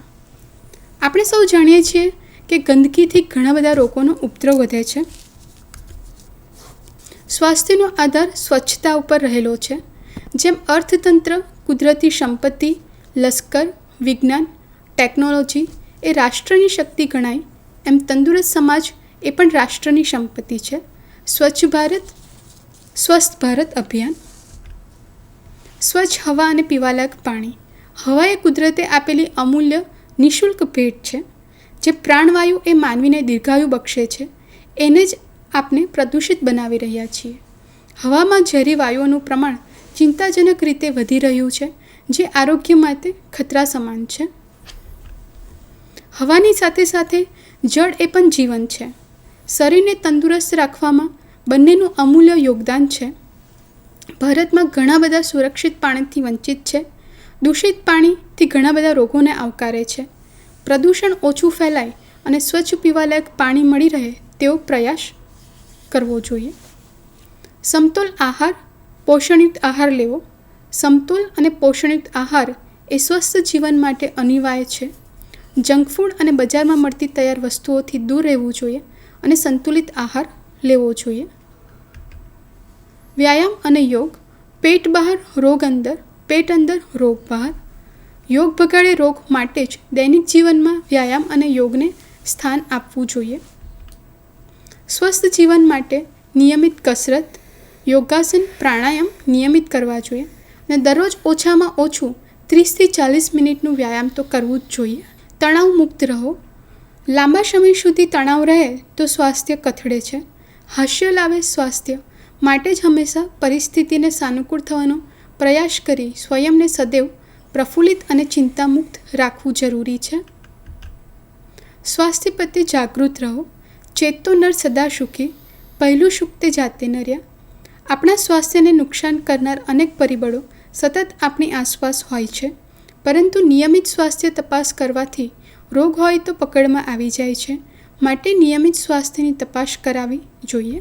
આપણે સૌ જાણીએ છીએ કે ગંદકીથી ઘણા બધા રોગોનો ઉપદ્રવ વધે છે. સ્વાસ્થ્યનો આધાર સ્વચ્છતા ઉપર રહેલો છે. જેમ અર્થતંત્ર, કુદરતી સંપત્તિ, લશ્કર, વિજ્ઞાન, ટેકનોલોજી એ રાષ્ટ્રની શક્તિ ગણાય, એમ તંદુરસ્ત સમાજ એ પણ રાષ્ટ્રની સંપત્તિ છે. સ્વચ્છ ભારત અભિયાન. સ્વચ્છ હવા અને પીવાલાયક પાણી. હવા એ કુદરતે આપેલી અમૂલ્ય નિઃશુલ્ક ભેટ છે. જે પ્રાણવાયુ એ માનવીને દીર્ઘાયુ બક્ષે છે, એને જ આપણે પ્રદૂષિત બનાવી રહ્યા છીએ. હવામાં ઝેરી વાયુઓનું પ્રમાણ ચિંતાજનક રીતે વધી રહ્યું છે, જે આરોગ્ય માટે ખતરા સમાન છે. હવાની સાથે સાથે જળ એ પણ જીવન છે. શરીરને તંદુરસ્ત રાખવામાં બંનેનું અમૂલ્ય યોગદાન છે. ભારતમાં ઘણા બધા સુરક્ષિત પાણીથી વંચિત છે. દૂષિત પાણીથી ઘણા બધા રોગોને આવકારે છે. પ્રદૂષણ ઓછું ફેલાય અને સ્વચ્છ પીવાલાયક પાણી મળી રહે તેવો પ્રયાસ કરવો જોઈએ. સમતોલ આહાર, પોષણયુક્ત આહાર લેવો. સમતોલ અને પોષણયુક્ત આહાર એ સ્વસ્થ જીવન માટે અનિવાર્ય છે. જંક ફૂડ અને બજારમાં મળતી તૈયાર વસ્તુઓથી દૂર રહેવું જોઈએ અને સંતુલિત આહાર લેવો જોઈએ. વ્યાયામ અને યોગ. પેટ બહાર રોગ અંદર, પેટ અંદર રોગ બહાર. યોગ ભગાડે રોગ માટે જ દૈનિક જીવનમાં વ્યાયામ અને યોગને સ્થાન આપવું જોઈએ. સ્વસ્થ જીવન માટે નિયમિત કસરત, યોગાસન, પ્રાણાયામ નિયમિત કરવા જોઈએ અને દરરોજ ઓછામાં ઓછું 30થી 40 મિનિટનું વ્યાયામ તો કરવું જ જોઈએ. તણાવ મુક્ત રહો. લાંબા સમય સુધી તણાવ રહે તો સ્વાસ્થ્ય કથળે છે. હાસ્ય લાવે સ્વાસ્થ્ય માટે જ હંમેશા પરિસ્થિતિને સાનુકૂળ થવાનો પ્રયાસ કરી સ્વયંને સદૈવ પ્રફુલ્લિત અને ચિંતામુક્ત રાખવું જરૂરી છે. સ્વાસ્થ્ય પ્રત્યે જાગૃત રહો. ચેતો નર સદા સુખી, પહેલું સુખ તે જાતે નર્યા. આપણા સ્વાસ્થ્યને નુકસાન કરનાર અનેક પરિબળો સતત આપણી આસપાસ હોય છે, પરંતુ નિયમિત સ્વાસ્થ્ય તપાસ કરવાથી રોગ હોય તો પકડમાં આવી જાય છે. માટે નિયમિત સ્વાસ્થ્યની તપાસ કરાવવી જોઈએ.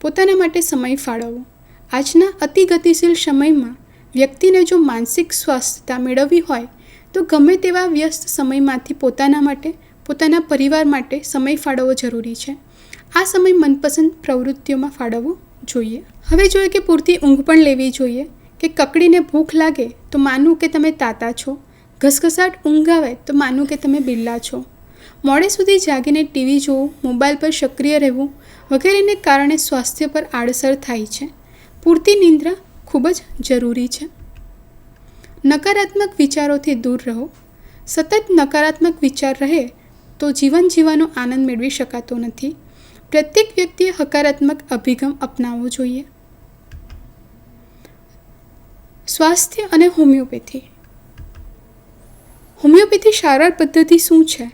પોતાના માટે સમય ફાળવવો. આજના અતિ ગતિશીલ સમયમાં વ્યક્તિને જો માનસિક સ્વાસ્થ્યતા મેળવવી હોય તો ગમે તેવા વ્યસ્ત સમયમાંથી પોતાના માટે, પોતાના પરિવાર માટે સમય ફાળવવો જરૂરી છે. આ સમય મનપસંદ પ્રવૃત્તિઓમાં ફાળવવો જોઈએ. હવે જોઈએ કે પૂરતી ઊંઘ પણ લેવી જોઈએ. કે કકડીને ભૂખ લાગે તો માનવું કે તમે તાતા છો, ઘસઘસાટ ઊંઘ આવે તો માનવું કે તમે બિલ્લા છો. મોડે સુધી જાગીને ટીવી જોવું, મોબાઈલ પર સક્રિય રહેવું વગેરેને કારણે સ્વાસ્થ્ય પર આડઅસર થાય છે. પૂરતી નિંદ્રા ખૂબ જ જરૂરી છે. નકારાત્મક વિચારોથી દૂર રહો. સતત નકારાત્મક વિચાર રહે તો જીવન જીવવાનો આનંદ મેળવી શકાતો નથી. પ્રત્યેક વ્યક્તિએ હકારાત્મક અભિગમ અપનાવવો જોઈએ. સ્વાસ્થ્ય અને હોમિયોપેથી. હોમિયોપેથી સારવાર પદ્ધતિ શું છે?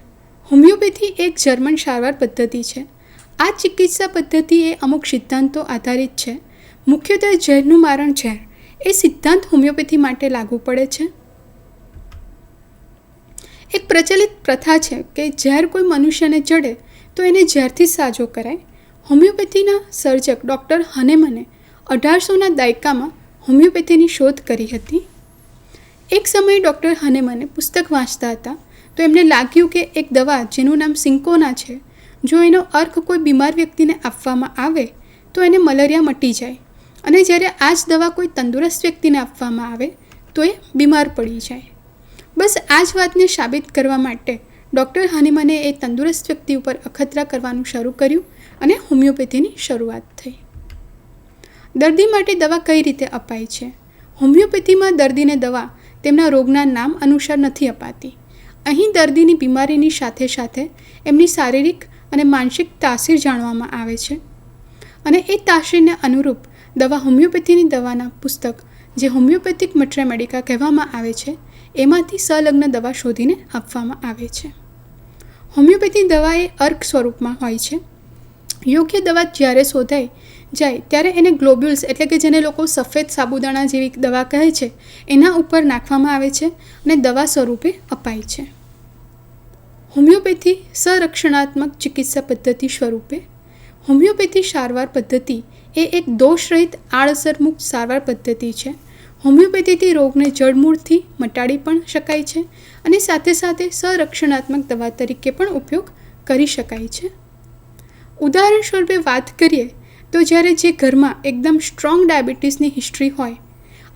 હોમિયોપેથી એક જર્મન સારવાર પદ્ધતિ છે. આ ચિકિત્સા પદ્ધતિ એ અમુક સિદ્ધાંતો આધારિત છે. મુખ્યત્વે ઝેરનું મારણ ઝેર એ સિદ્ધાંત હોમિયોપેથી માટે લાગુ પડે છે. એક પ્રચલિત પ્રથા છે કે ઝેર કોઈ મનુષ્યને ચડે તો એને ઝેરથી સાજો કરાય. હોમિયોપેથીના સર્જક ડૉક્ટર હનેમને 1800ના દાયકામાં હોમિયોપેથીની શોધ કરી હતી. એક સમયે ડૉક્ટર હનેમને પુસ્તક વાંચતા હતા તો એમને લાગ્યું કે એક દવા જેનું નામ સિન્કોના છે, જો એનો અર્ક કોઈ બીમાર વ્યક્તિને આપવામાં આવે તો એને મલેરિયા મટી જાય, અને જ્યારે આ જ દવા કોઈ તંદુરસ્ત વ્યક્તિને આપવામાં આવે તો એ બીમાર પડી જાય. બસ આ જ વાતને સાબિત કરવા માટે ડૉક્ટર હાનીમને એ તંદુરસ્ત વ્યક્તિ ઉપર અખતરા કરવાનું શરૂ કર્યું અને હોમિયોપેથીની શરૂઆત થઈ. દર્દી માટે દવા કઈ રીતે અપાય છે? હોમિયોપેથીમાં દર્દીને દવા તેમના રોગના નામ અનુસાર નથી અપાતી. અહીં દર્દીની બીમારીની સાથે સાથે એમની શારીરિક અને માનસિક તાસીર જાણવામાં આવે છે અને એ તાસીરને અનુરૂપ દવા હોમિયોપેથીની દવાના પુસ્તક, જે હોમિયોપેથિક મટરે મેડિકા કહેવામાં આવે છે, એમાંથી સંલગ્ન દવા શોધીને આપવામાં આવે છે. હોમિયોપેથી દવા એ અર્ક સ્વરૂપમાં હોય છે. યોગ્ય દવા જ્યારે શોધાઈ જાય ત્યારે એને ગ્લોબ્યુલ્સ, એટલે કે જેને લોકો સફેદ સાબુદાણા જેવી દવા કહે છે, એના ઉપર નાખવામાં આવે છે અને દવા સ્વરૂપે અપાય છે. હોમિયોપેથી સંરક્ષણાત્મક ચિકિત્સા પદ્ધતિ સ્વરૂપે હોમિયોપેથી સારવાર પદ્ધતિ એ એક દોષરહિત આડઅસરમુક્ત સારવાર પદ્ધતિ છે. હોમિયોપેથીથી રોગને જડમૂળથી મટાડી પણ શકાય છે અને સાથે સાથે સંરક્ષણાત્મક દવા તરીકે પણ ઉપયોગ કરી શકાય છે. ઉદાહરણ સ્વરૂપે વાત કરીએ તો જ્યારે જે ઘરમાં એકદમ સ્ટ્રોંગ ડાયાબિટીસની હિસ્ટ્રી હોય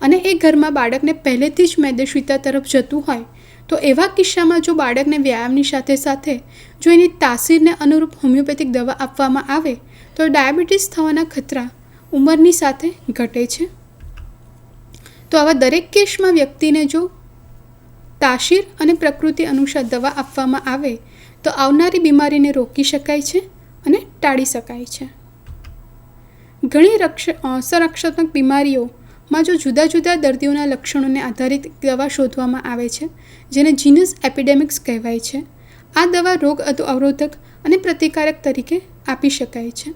અને એ ઘરમાં બાળકને પહેલેથી જ મેદસ્વીતા તરફ જતું હોય, તો એવા કિસ્સામાં જો બાળકને વ્યાયામની સાથે સાથે જો એની તાસીરને અનુરૂપ હોમિયોપેથિક દવા આપવામાં આવે તો ડાયાબિટીસ થવાના ખતરા ઉંમરની સાથે ઘટે છે. તો આવા દરેક કેસમાં વ્યક્તિને જો તાસીર અને પ્રકૃતિ અનુસાર દવા આપવામાં આવે તો આવનારી બીમારીને રોકી શકાય છે અને ટાળી શકાય છે. ઘણી સંરક્ષાત્મક બીમારીઓમાં જો જુદા જુદા દર્દીઓના લક્ષણોને આધારિત દવા શોધવામાં આવે છે, જેને જીનસ એપિડેમિક્સ કહેવાય છે. આ દવા રોગ અવરોધક અને પ્રતિકારક તરીકે આપી શકાય છે.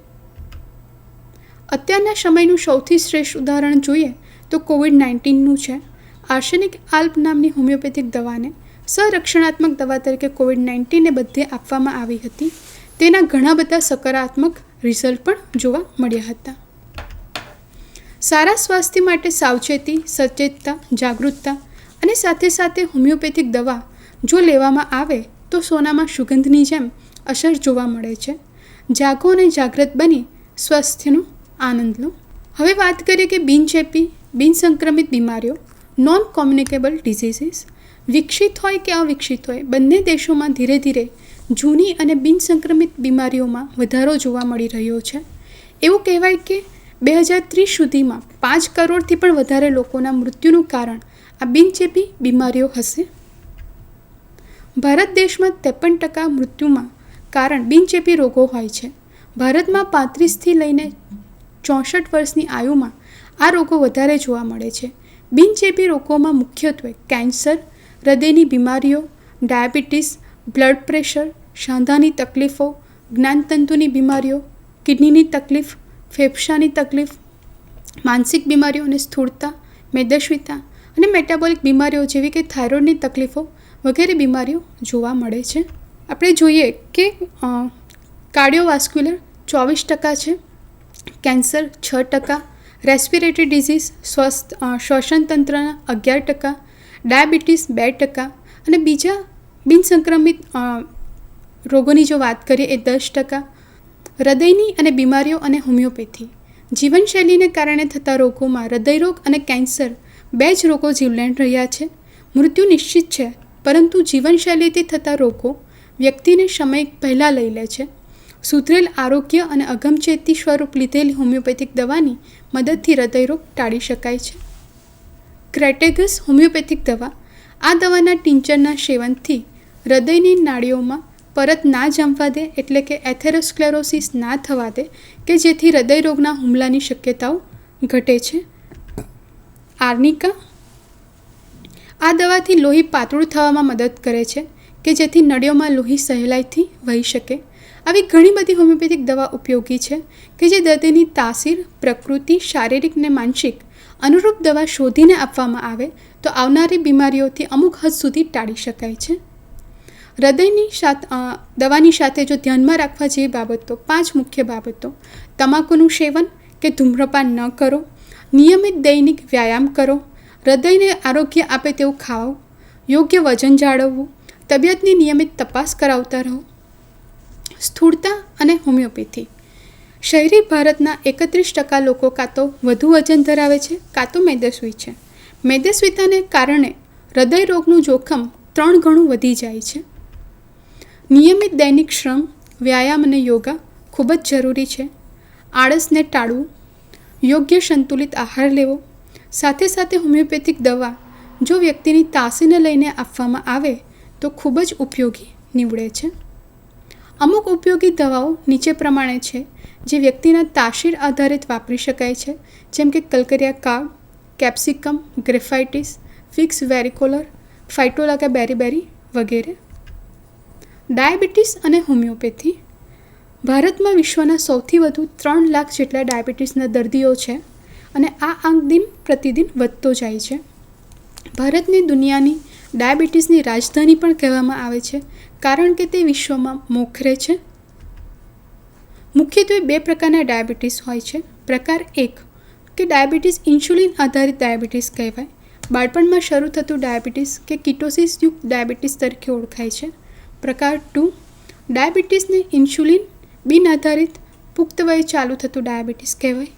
અત્યારના સમયનું સૌથી શ્રેષ્ઠ ઉદાહરણ જોઈએ તો કોવિડ-19નું છે. આર્સેનિક આલ્પ નામની હોમિયોપેથિક દવાને સંરક્ષણાત્મક દવા તરીકે કોવિડ-19ને બધે આપવામાં આવી હતી. તેના ઘણા બધા સકારાત્મક રિઝલ્ટ પણ જોવા મળ્યા હતા. સારા સ્વાસ્થ્ય માટે સાવચેતી, સચેતતા, જાગૃતતા અને સાથે સાથે હોમિયોપેથિક દવા જો લેવામાં આવે તો સોનામાં સુગંધની જેમ અસર જોવા મળે છે. જાગો અને જાગૃત બની સ્વાસ્થ્યનો આનંદ લો. હવે વાત કરીએ કે બિનચેપી, બિનસંક્રમિત બીમારીઓ, નોન કોમ્યુનિકેબલ ડિઝીઝીસ, વિકસિત હોય કે અવિકસિત હોય, બંને દેશોમાં ધીરે ધીરે જૂની અને બિનસંક્રમિત બીમારીઓમાં વધારો જોવા મળી રહ્યો છે. એવું કહેવાય કે 2030 સુધીમાં 5 કરોડથી પણ વધારે લોકોના મૃત્યુનું કારણ આ બિનચેપી બીમારીઓ હશે. ભારત દેશમાં 53% મૃત્યુમાં કારણ બિનચેપી રોગો હોય છે. ભારતમાં 35થી લઈને 64 વર્ષની આયુમાં આ રોગો વધારે જોવા મળે છે. બિનચેપી રોગોમાં મુખ્યત્વે કેન્સર, હૃદયની બીમારીઓ, ડાયાબિટીસ, બ્લડ પ્રેશર, સાંધાની તકલીફો, જ્ઞાનતંતુની બીમારીઓ, કિડનીની તકલીફ, ફેફસાની તકલીફ, માનસિક બીમારીઓ અને સ્થૂળતા, મેદસ્વીતા અને મેટાબોલિક બીમારીઓ જેવી કે થાઇરોઇડની તકલીફો વગેરે બીમારીઓ જોવા મળે છે. આપણે જોઈએ કે કાર્ડિયોવાસ્ક્યુલર 24% છે, કેન્સર 6%, રેસ્પિરેટરી ડિઝીઝ શ્વસન તંત્રના 11%, ડાયાબિટીસ 2% અને બીજા બિનસંક્રમિત રોગોની જો વાત કરીએ એ 10%. હૃદયની અને બીમારીઓ અને હોમિયોપેથી. જીવનશૈલીને કારણે થતા રોગોમાં હૃદયરોગ અને કેન્સર 2 જ રોગો જીવલેણ રહ્યા છે. મૃત્યુ નિશ્ચિત છે, પરંતુ જીવનશૈલીથી થતા રોગો વ્યક્તિને સમય પહેલાં લઈ લે છે. સુધરેલ આરોગ્ય અને અગમચેતી સ્વરૂપ લીધેલી હોમિયોપેથિક દવાની મદદથી હૃદયરોગ ટાળી શકાય છે. ક્રેટેગસ હોમિયોપેથિક દવા. આ દવાના ટિંચરના સેવનથી હૃદયની નાડીઓમાં પરત ના જમવા દે, એટલે કે એથેરોસ્ક્લેરોસિસ ના થવા દે, કે જેથી હૃદયરોગના હુમલાની શક્યતાઓ ઘટે છે. આર્નિકા. આ દવાથી લોહી પાતળું થવામાં મદદ કરે છે કે જેથી નળીઓમાં લોહી સહેલાઈથી વહી શકે. આવી ઘણી બધી હોમિયોપેથિક દવા ઉપયોગી છે કે જે દર્દીની તાસીર, પ્રકૃતિ, શારીરિક અને માનસિક અનુરૂપ દવા શોધીને આપવામાં આવે તો આવનારી બીમારીઓથી અમુક હદ સુધી ટાળી શકાય છે. હૃદયની દવાની સાથે જો ધ્યાનમાં રાખવા જેવી બાબતો 5 મુખ્ય બાબતો: તમાકુનું સેવન કે ધૂમ્રપાન ન કરો, નિયમિત દૈનિક વ્યાયામ કરો, હૃદયને આરોગ્ય આપે તેવું ખાઓ, યોગ્ય વજન જાળવવું, તબિયતની નિયમિત તપાસ કરાવતા રહો. સ્થૂળતા અને હોમિયોપેથી. શહેરી ભારતના 31% લોકો કાં તો વધુ વજન ધરાવે છે કાં તો મેદસ્વી છે. મેદસ્વીતાને કારણે હૃદય રોગનું જોખમ 3 ગણું વધી જાય છે. નિયમિત દૈનિક શ્રમ, વ્યાયામ અને યોગા ખૂબ જ જરૂરી છે. આળસને ટાળવું, યોગ્ય સંતુલિત આહાર લેવો, સાથે સાથે હોમિયોપેથિક દવા જો વ્યક્તિની તાસીને લઈને આપવામાં આવે તો ખૂબ જ ઉપયોગી નીવડે છે. અમુક ઉપયોગી દવાઓ નીચે પ્રમાણે છે જે વ્યક્તિના તાસીર આધારિત વાપરી શકાય છે, જેમ કે કલકરિયા કાવ, કેપ્સિકમ, ગ્રેફાઇટિસ, ફિક્સ વેરિકોલર, ફાઇટોલાકા બેરીબેરી વગેરે. ડાયાબિટીસ અને હોમિયોપેથી. ભારતમાં વિશ્વના સૌથી વધુ 3 લાખ જેટલા ડાયાબિટીસના દર્દીઓ છે અને આ આંક દિન પ્રતિદિન વધતો જાય છે. ભારતને દુનિયાની ડાયાબિટીસની રાજધાની પણ કહેવામાં આવે છે, કારણ કે તે વિશ્વમાં મોખરે છે. મુખ્યત્વે 2 પ્રકારના ડાયાબિટીસ હોય છે. પ્રકાર 1 કે ડાયાબિટીસ ઇન્સ્યુલિન આધારિત ડાયાબિટીસ કહેવાય. બાળપણમાં શરૂ થતું ડાયાબિટીસ કે કિટોસિસ યુક્ત ડાયાબિટીસ તરીકે ઓળખાય છે. પ્રકાર 2 ડાયાબિટીસને ઇન્સ્યુલિન બિન આધારિત પુખ્ત વયે ચાલુ થતું ડાયાબિટીસ કહેવાય.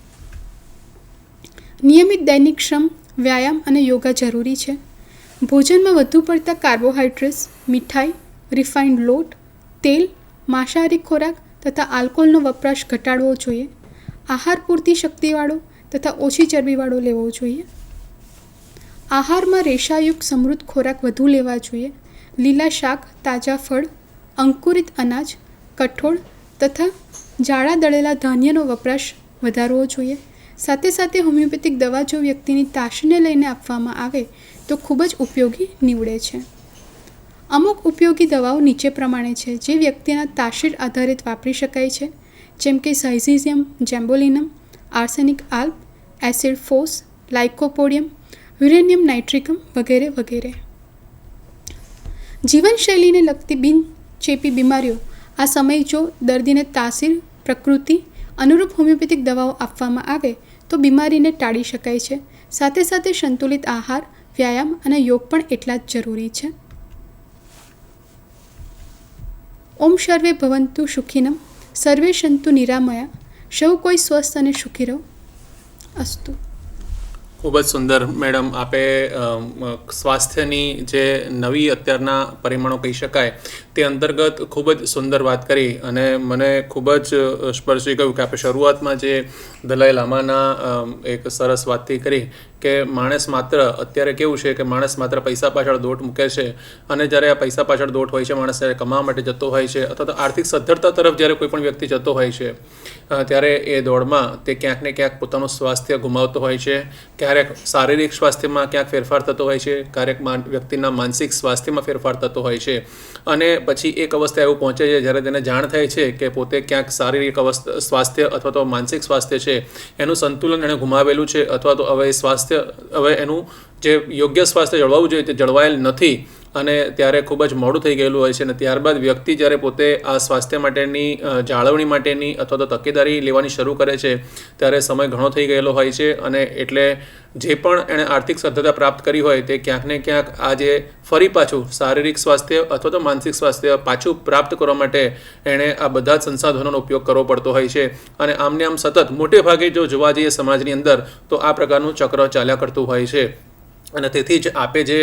નિયમિત દૈનિક શ્રમ, વ્યાયામ અને યોગા જરૂરી છે. ભોજનમાં વધુ પડતા કાર્બોહાઈડ્રેટ્સ, મીઠાઈ, રિફાઇન્ડ લોટ, તેલ, માંસાહારી ખોરાક તથા આલ્કોહોલનો વપરાશ ઘટાડવો જોઈએ. આહાર પૂરતી શક્તિવાળો તથા ઓછી ચરબીવાળો લેવો જોઈએ. આહારમાં રેશાયુક્ત સમૃદ્ધ ખોરાક વધુ લેવા જોઈએ. લીલા શાક, તાજા ફળ, અંકુરિત અનાજ, કઠોળ તથા જાડા દળેલા ધાન્યનો વપરાશ વધારવો જોઈએ. સાથે સાથે હોમિયોપેથિક દવા જો વ્યક્તિની તાસીને લઈને આપવામાં આવે તો ખૂબ જ ઉપયોગી નીવડે છે. અમુક ઉપયોગી દવાઓ નીચે પ્રમાણે છે જે વ્યક્તિના તાસીર આધારિત વાપરી શકાય છે, જેમ કે સાઇઝિઝિયમ, જેમ્બોલિનમ, આર્સેનિક આલ્બ, એસિડ ફોસ, લાઇકોપોડિયમ, યુરેનિયમ નાઇટ્રિકમ વગેરે વગેરે. જીવનશૈલીને લગતી બિનચેપી બીમારીઓ. આ સમયે જો દર્દીને તાસીર, પ્રકૃતિ અનુરૂપ હોમિયોપેથિક દવાઓ આપવામાં આવે તો બીમારીને ટાળી શકાય છે. સાથે સાથે સંતુલિત આહાર, વ્યાયામ અને યોગ પણ એટલા જ જરૂરી છે. ઓમ સર્વે ભવંતુ સુખિનમ, સર્વે સંતુ નિરામયા, સૌ કોઈ સ્વસ્થ અને સુખી રહો. અસ્તુ. ખૂબ જ સુંદર મેડમ, આપે સ્વાસ્થ્યની જે નવી અત્યારના પરિમાણો કહી શકાય તે અંતર્ગત ખૂબ જ સુંદર વાત કરી અને મને ખૂબ જ સ્પર્શી ગયું કે આપણે શરૂઆતમાં જે દલાઈ લામાના એક સરસ વાતથી કરી કે માણસ માત્ર અત્યારે કેવું છે કે માણસ માત્ર પૈસા પાછળ દોટ મૂકે છે અને જ્યારે આ પૈસા પાછળ દોટ હોય છે, માણસ જ્યારે કમાવા માટે જતો હોય છે અથવા તો આર્થિક સદ્ધરતા તરફ જ્યારે કોઈ પણ વ્યક્તિ જતો હોય છે ત્યારે એ દોડમાં તે ક્યાંક ને ક્યાંક પોતાનું સ્વાસ્થ્ય ગુમાવતો હોય છે. ક્યારેક શારીરિક સ્વાસ્થ્યમાં ક્યાંક ફેરફાર થતો હોય છે, ક્યારેક વ્યક્તિના માનસિક સ્વાસ્થ્યમાં ફેરફાર થતો હોય છે અને પછી એક અવસ્થા એવું પહોંચે છે જ્યારે તેને જાણ થાય છે કે પોતે ક્યાંક શારીરિક સ્વાસ્થ્ય અથવા તો માનસિક સ્વાસ્થ્ય છે એનું સંતુલન એણે ગુમાવેલું છે અથવા તો હવે એનું જે યોગ્ય સ્વાસ્થ્ય જળવાવું જોઈએ તે જળવાયેલ નથી અને ત્યારે ખૂબ જ મોડું થઈ ગયેલું હોય છે અને ત્યારબાદ વ્યક્તિ જ્યારે પોતે આ સ્વાસ્થ્ય માટેની જાળવણી માટેની અથવા તો તકેદારી લેવાની શરૂ કરે છે ત્યારે સમય ઘણો થઈ ગયેલો હોય છે અને એટલે જે પણ એણે આર્થિક સદ્ધરતા પ્રાપ્ત કરી હોય તે ક્યાંક ને ક્યાંક આજે ફરી પાછું શારીરિક સ્વાસ્થ્ય અથવા તો માનસિક સ્વાસ્થ્ય પાછું પ્રાપ્ત કરવા માટે એણે આ બધા જ સંસાધનોનો ઉપયોગ કરવો પડતો હોય છે અને આમને આમ સતત મોટે ભાગે જો જોવા જઈએ સમાજની અંદર તો આ પ્રકારનું ચક્ર ચાલ્યા કરતું હોય છે. અને તેથી જ આપે જે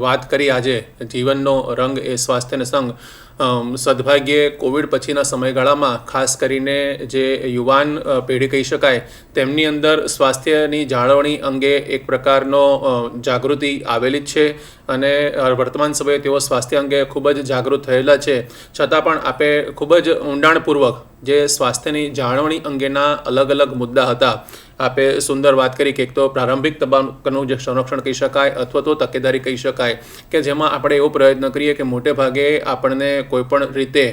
વાત કરી આજે જીવનનો રંગ એ સ્વાસ્થ્યને સંગ, સદભાગ્યે કોવિડ પછીના સમયગાળામાં ખાસ કરીને જે યુવાન પેઢી કહી શકાય તેમની અંદર સ્વાસ્થ્યની જાળવણી અંગે એક પ્રકારનો જાગૃતિ આવેલી જ છે અને વર્તમાન સમયે તેઓ સ્વાસ્થ્ય અંગે ખૂબ જ જાગૃત થયેલા છે. છતાં પણ આપે ખૂબ જ ઊંડાણપૂર્વક જે સ્વાસ્થ્યની જાળવણી અંગેના અલગ અલગ મુદ્દા હતા આપે સુંદર વાત કરી કે એક તો પ્રારંભિક તબક્કાનું જે સંરક્ષણ કહી શકાય અથવા તો તકેદારી કહી શકાય કે જેમાં આપણે એવો પ્રયત્ન કરીએ કે મોટે ભાગે આપણને કોઈપણ રીતે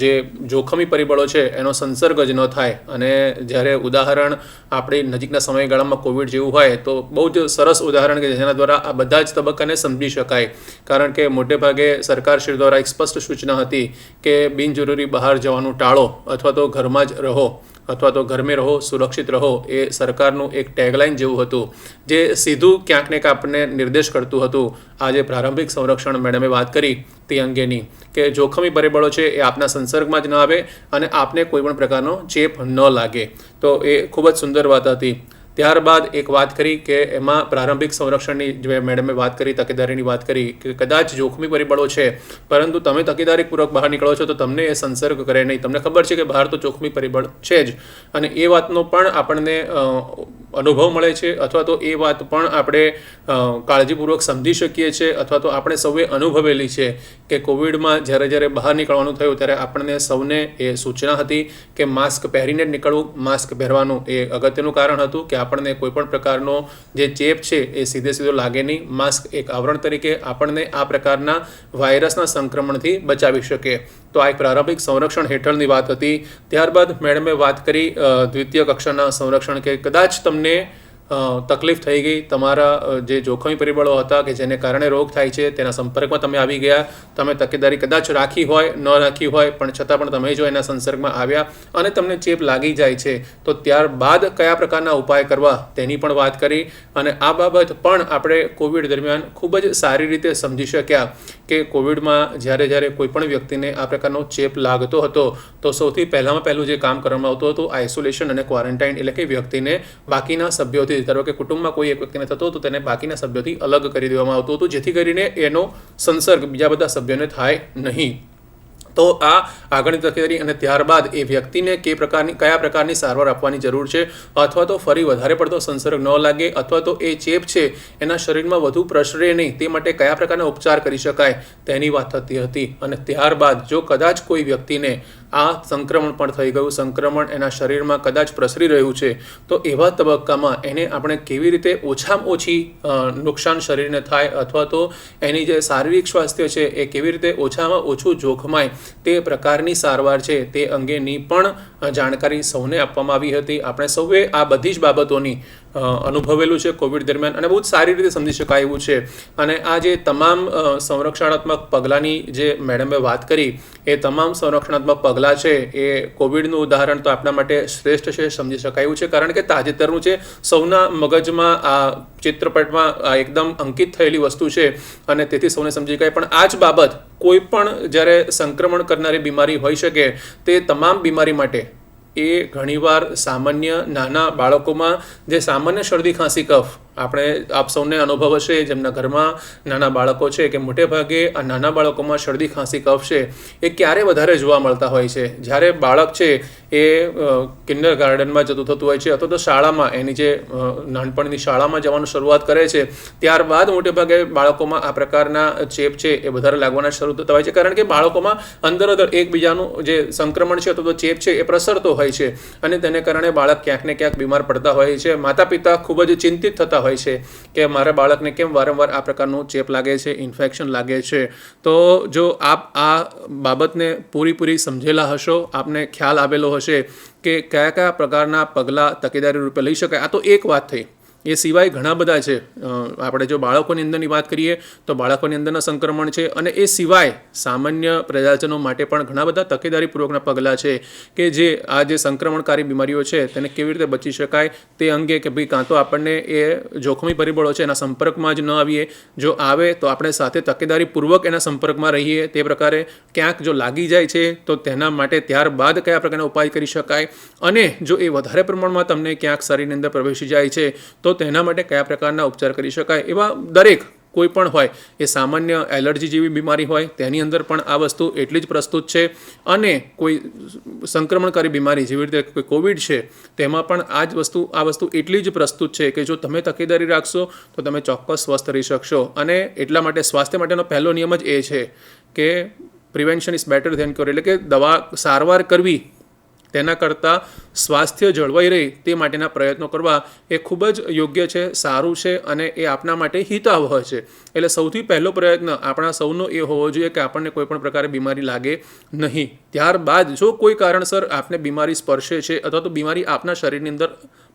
જે જોખમી પરિબળો છે એનો સંસર્ગ જ ન થાય અને જ્યારે ઉદાહરણ આપણી નજીકના સમયગાળામાં કોવિડ જેવું હોય તો બહુ જ સરસ ઉદાહરણ કે જેના દ્વારા આ બધા જ તબક્કાને સમજી શકાય. કારણ કે મોટે ભાગે સરકારશ્રી દ્વારા એક સ્પષ્ટ સૂચના હતી કે બિનજરૂરી બહાર જવાનું ટાળો અથવા તો ઘરમાં જ રહો અથવા તો ઘર મેં રહો, સુરક્ષિત રહો એ સરકારનું એક ટેગલાઇન જેવું હતું જે સીધું ક્યાંક ને ક્યાંક આપણને નિર્દેશ કરતું હતું. આજે પ્રારંભિક સંરક્ષણ મેડમે વાત કરી તે અંગેની કે જોખમી પરિબળો છે એ આપના સંસર્ગમાં જ ન આવે અને આપને કોઈ પણ પ્રકારનો ચેપ ન લાગે, તો એ ખૂબ જ સુંદર વાત હતી. ત્યારબાદ એક વાત કરી કે એમાં પ્રારંભિક સંરક્ષણની જે મેડમે વાત કરી, તકેદારીની વાત કરી કે કદાચ જોખમી પરિબળો છે પરંતુ તમે તકેદારીપૂર્વક બહાર નીકળો છો તો તમને એ સંસર્ગ કરે નહીં. તમને ખબર છે કે બહાર તો જોખમી પરિબળ છે જ અને એ વાતનો પણ આપણને અનુભવ મળે છે અથવા તો એ વાત પણ આપણે કાળજીપૂર્વક સમજી શકીએ છીએ અથવા તો આપણે સૌએ અનુભવેલી છે કે કોવિડમાં જ્યારે બહાર નીકળવાનું થયું ત્યારે આપણને સૌને એ સૂચના હતી કે માસ્ક પહેરીને જ નીકળવું. માસ્ક પહેરવાનું એ અગત્યનું કારણ હતું કે આપણને કોઈપણ પ્રકારનો જે ચેપ છે એ સીધો લાગે નહીં. માસ્ક એક આવરણ તરીકે આપણને આ પ્રકારના વાયરસના સંક્રમણથી બચાવી શકે. તો આ એક પ્રારંભિક સંરક્ષણ હેઠળની વાત હતી. ત્યારબાદ મેડમે વાત કરી દ્વિતીય કક્ષાના સંરક્ષણ કે કદાચ તમને તકલીફ થઈ ગઈ, તમારા જે જોખમી પરિબળો હતા કે જેને કારણે રોગ થાય છે તેના સંપર્કમાં તમે આવી ગયા, તમે તકેદારી કદાચ રાખી હોય ન રાખી હોય પણ છતાં પણ તમે જો એના સંસર્ગમાં આવ્યા અને તમને ચેપ લાગી જાય છે તો ત્યારબાદ કયા પ્રકારના ઉપાય કરવા તેની પણ વાત કરી. અને આ બાબત પણ આપણે કોવિડ દરમિયાન ખૂબ જ સારી રીતે સમજી શક્યા કે કોવિડમાં જ્યારે કોઈ પણ વ્યક્તિને આ પ્રકારનો ચેપ લાગતો હતો તો સૌથી પહેલું જે કામ કરવામાં આવતું હતું આઇસોલેશન અને ક્વોરન્ટાઇન, એટલે કે વ્યક્તિને બાકીના સભ્યોથી, ધારો કે કુટુંબમાં કોઈ એક વ્યક્તિને થતો તો તેને બાકીના સભ્યોથી અલગ કરી દેવામાં આવતું હતું જેથી કરીને એનો સંસર્ગ બીજા બધા સભ્યોને થાય નહીં. તો આ આગળની તકેદારી અને ત્યારબાદ એ વ્યક્તિને કયા પ્રકારની સારવાર આપવાની જરૂર છે અથવા તો ફરી વધારે પડતો સંસર્ગ ન લાગે અથવા તો એ ચેપ છે એના શરીરમાં વધુ પ્રસરે નહીં તે માટે કયા પ્રકારના ઉપચાર કરી શકાય તેની વાત થતી હતી. અને ત્યારબાદ જો કદાચ કોઈ વ્યક્તિને આ સંક્રમણ પણ થઈ ગયું, સંક્રમણ એના શરીરમાં કદાચ પ્રસરી રહ્યું છે તો એવા તબક્કામાં એને આપણે કેવી રીતે ઓછામાં ઓછી નુકસાન શરીરને થાય અથવા તો એની જે શારીરિક સ્વાસ્થ્ય છે એ કેવી રીતે ઓછામાં ઓછું જોખમાય તે પ્રકારની સારવાર છે તે અંગેની પણ જાણકારી સૌને આપવામાં આવી હતી. આપણે સૌએ આ બધી જ બાબતોની અનુભવેલું છે કોવિડ દરમિયાન અને બહુ જ સારી રીતે સમજી શકાય એવું છે. અને આ જે તમામ સંરક્ષણાત્મક પગલાંની જે મેડમે વાત કરી એ તમામ સંરક્ષણાત્મક પગલાં છે એ કોવિડનું ઉદાહરણ તો આપણા માટે શ્રેષ્ઠ છે, સમજી શકાય એવું છે કારણ કે તાજેતરનું છે, સૌના મગજમાં આ ચિત્રપટમાં આ એકદમ અંકિત થયેલી વસ્તુ છે અને તેથી સૌને સમજી શકાય. પણ આ જ બાબત કોઈ પણ જ્યારે સંક્રમણ કરનારી બીમારી હોઈ શકે તે તમામ બીમારી માટે એ ઘણીવાર સામાન્ય નાના બાળકોમાં જે સામાન્ય શરદી ખાંસી કફ આપ સૌને અનુભવ હશે જેમના ઘરમાં નાના બાળકો છે કે મોટે ભાગે આ નાના બાળકોમાં શરદી ખાંસી કફ છે એ ક્યારે વધારે જોવા મળતા હોય છે જ્યારે બાળક છે એ કિન્ડર ગાર્ડનમાં જતું થતું હોય છે અથવા તો શાળામાં એની જે નાનપણની શાળામાં જવાનું શરૂઆત કરે છે ત્યારબાદ મોટે ભાગે બાળકોમાં આ પ્રકારના ચેપ છે એ વધારે લાગવાના શરૂ થતા હોય છે કારણ કે બાળકોમાં અંદર એકબીજાનું જે સંક્રમણ છે અથવા તો ચેપ છે એ પ્રસરતો હોય છે અને તેને કારણે બાળક ક્યાંક ને ક્યાંક બીમાર પડતા હોય છે. માતા પિતા ખૂબ જ ચિંતિત થતા હોય છે કે મારા બાળકને કેમ વારંવાર આ પ્રકારનું ચેપ લાગે છે, ઇન્ફેક્શન લાગે છે. તો જો આપ આ બાબતને પૂરી સમજેલા હશો, આપને ખ્યાલ આવેલો હશે કે કયા પ્રકારના પગલાં તકેદારી રૂપે લઈ શકાય. આ તો એક વાત થઈ, એ સિવાય ઘણા બધા છે. આપણે જો બાળકોની અંદરની વાત કરીએ તો બાળકોની અંદરના સંક્રમણ છે અને એ સિવાય સામાન્ય પ્રજાજનો માટે પણ ઘણા બધા તકેદારીપૂર્વકના પગલાં છે કે જે આ જે સંક્રમણકારી બીમારીઓ છે તેને કેવી રીતે બચી શકાય તે અંગે કે ભાઈ કાં તો આપણને એ જોખમી પરિબળો છે એના સંપર્કમાં જ ન આવીએ, જો આવે તો આપણે સાથે તકેદારીપૂર્વક એના સંપર્કમાં રહીએ. તે પ્રકારે ક્યાંક જો લાગી જાય છે તો તેના માટે ત્યારબાદ કયા પ્રકારના ઉપાય કરી શકાય અને જો એ વધારે પ્રમાણમાં તમને ક્યાંક શરીરની અંદર પ્રવેશી જાય છે તો તેના માટે કયા પ્રકારના ઉપચાર કરી શકાય. એવા દરેક કોઈ પણ હોય, એ સામાન્ય એલર્જી જેવી બીમારી હોય તેની અંદર પણ આ વસ્તુ એટલી જ પ્રસ્તુત છે અને કોઈ સંક્રમણકારી બીમારી જેવી રીતે કોઈ કોવિડ છે તેમાં પણ આ વસ્તુ એટલી જ પ્રસ્તુત છે કે જો તમે તકેદારી રાખશો તો તમે ચોક્કસ સ્વસ્થ રહી શકશો. અને એટલા માટે સ્વાસ્થ્ય માટેનો પહેલો નિયમ જ એ છે કે prevention is better than cure, એટલે કે સારવાર કરવી તેના કરતાં સ્વાસ્થ્ય જળવાઈ રહે તે માટેના પ્રયત્નો કરવા એ ખૂબ જ યોગ્ય છે, સારું છે અને એ આપણા માટે હિતાવહ છે. એટલે સૌથી પહેલો પ્રયત્ન આપણા સૌનો એ હોવો જોઈએ કે આપણને કોઈ પણ પ્રકારે બીમારી લાગે નહીં. ત્યારબાદ જો કોઈ કારણસર આપને બીમારી સ્પર્શે છે અથવા તો બીમારી આપના શરીરની અંદર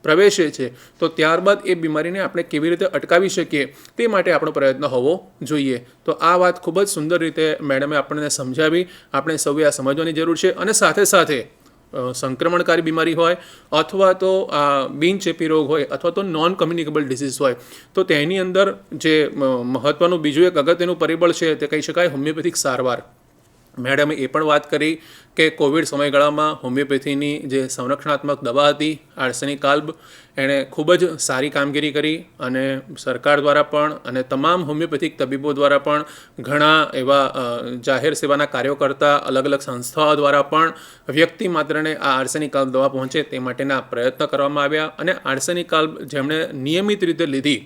પ્રવેશે છે તો ત્યારબાદ એ બીમારીને આપણે કેવી રીતે અટકાવી શકીએ તે માટે આપણો પ્રયત્ન હોવો જોઈએ. તો આ વાત ખૂબ જ સુંદર રીતે મેડમે આપણને સમજાવી. આપણે સૌએ આ સમજવાની જરૂર છે અને સાથે સાથે સંક્રમણકારી બીમારી હોય અથવા તો બિનચેપી રોગ હોય અથવા તો નોન કમ્યુનિકેબલ ડિસીઝ હોય તો તેની અંદર જે મહત્ત્વનું બીજું એક અગત્યનું પરિબળ છે તે કહી શકાય હોમિયોપેથિક સારવાર. મેડમે એ પણ વાત કરી કે કોવિડ સમયગાળામાં હોમિયોપેથીની જે સંરક્ષણાત્મક દવા હતી આર્સેનિકાલ્બ, એણે ખૂબ જ સારી કામગીરી કરી અને સરકાર દ્વારા પણ અને તમામ હોમિયોપેથિક તબીબો દ્વારા પણ ઘણા એવા જાહેર સેવાના કાર્યો કરતા અલગ અલગ સંસ્થાઓ દ્વારા પણ વ્યક્તિ માત્રને આ આર્સેનિકાલ્બ દવા પહોંચે તે માટેના પ્રયત્ન કરવામાં આવ્યા અને આર્સેનિકાલ્બ જેમણે નિયમિત રીતે લીધી,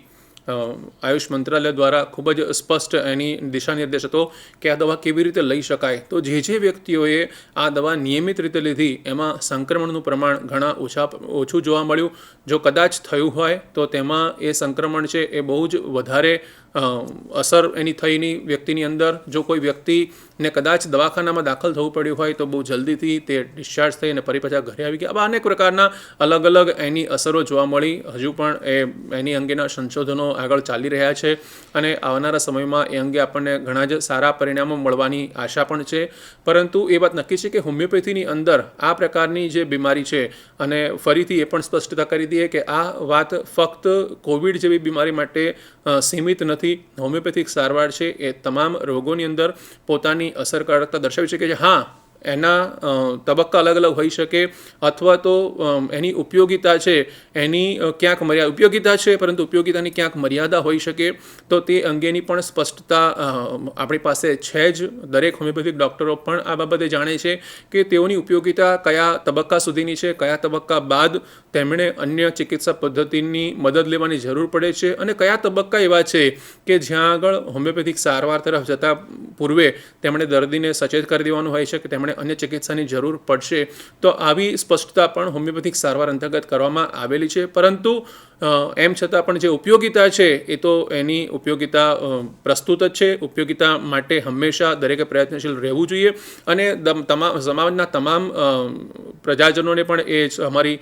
આયુષ મંત્રાલય દ્વારા ખૂબ જ સ્પષ્ટ એની દિશા નિર્દેશ હતો કે આ દવા કેવી રીતે લઈ શકાય. તો જે વ્યક્તિઓએ આ દવા નિયમિત રીતે લીધી એમાં સંક્રમણનું પ્રમાણ ઘણા ઓછું જોવા મળ્યું. જો કદાચ થયું હોય તો તેમાં એ સંક્રમણ છે એ બહુ જ વધારે અસર એની થઈની વ્યક્તિની અંદર. જો કોઈ વ્યક્તિને કદાચ દવાખાનામાં દાખલ થવું પડ્યું હોય તો બહુ જલ્દીથી તે ડિસ્ચાર્જ થઈ અને ફરી પાછા ઘરે આવી ગયા. આવા અનેક પ્રકારના અલગ અલગ એની અસરો જોવા મળી. હજુ પણ એની અંગેના સંશોધનો આગળ ચાલી રહ્યા છે અને આવનારા સમયમાં એ અંગે આપણને ઘણા જ સારા પરિણામો મળવાની આશા પણ છે. પરંતુ એ વાત નક્કી છે કે હોમિયોપેથીની અંદર આ પ્રકારની જે બીમારી છે, અને ફરીથી એ પણ સ્પષ્ટતા કરી દઈએ કે આ વાત ફક્ત કોવિડ જેવી બીમારી માટે સીમિત નથી. હોમિયોપેથિક સારવાર છે એ તમામ રોગોની અંદર પોતાની અસરકારકતા દર્શાવી શકે છે. હા, એના તબક્કા અલગ અલગ હોઈ શકે અથવા તો એની ઉપયોગિતા છે એની ક્યાંક ઉપયોગિતા છે પરંતુ ઉપયોગિતાની ક્યાંક મર્યાદા હોઈ શકે. તો તે અંગેની પણ સ્પષ્ટતા આપણી પાસે છે જ. દરેક હોમિયોપેથિક ડૉક્ટરો પણ આ બાબતે જાણે છે કે તેઓની ઉપયોગિતા કયા તબક્કા સુધીની છે, કયા તબક્કા બાદ તેમણે અન્ય ચિકિત્સા પદ્ધતિની મદદ લેવાની જરૂર પડે છે અને કયા તબક્કા એવા છે કે જ્યાં આગળ હોમિયોપેથિક સારવાર તરફ જતાં પૂર્વે તેમણે દર્દીને સચેત કરી દેવાનું હોય છે કે તેમણે અન્ય ચિકિત્સાની જરૂર પડશે. તો આવી સ્પષ્ટતા પણ હોમિયોપેથિક સારવાર અંતર્ગત કરવામાં આવેલી છે. પરંતુ એમ છતાં પણ જે ઉપયોગિતા છે એ તો એની ઉપયોગિતા પ્રસ્તુત જ છે. ઉપયોગિતા માટે હંમેશા દરેકે પ્રયત્નશીલ રહેવું જોઈએ અને સમાજના તમામ પ્રજાજનોને પણ એ જ અમારી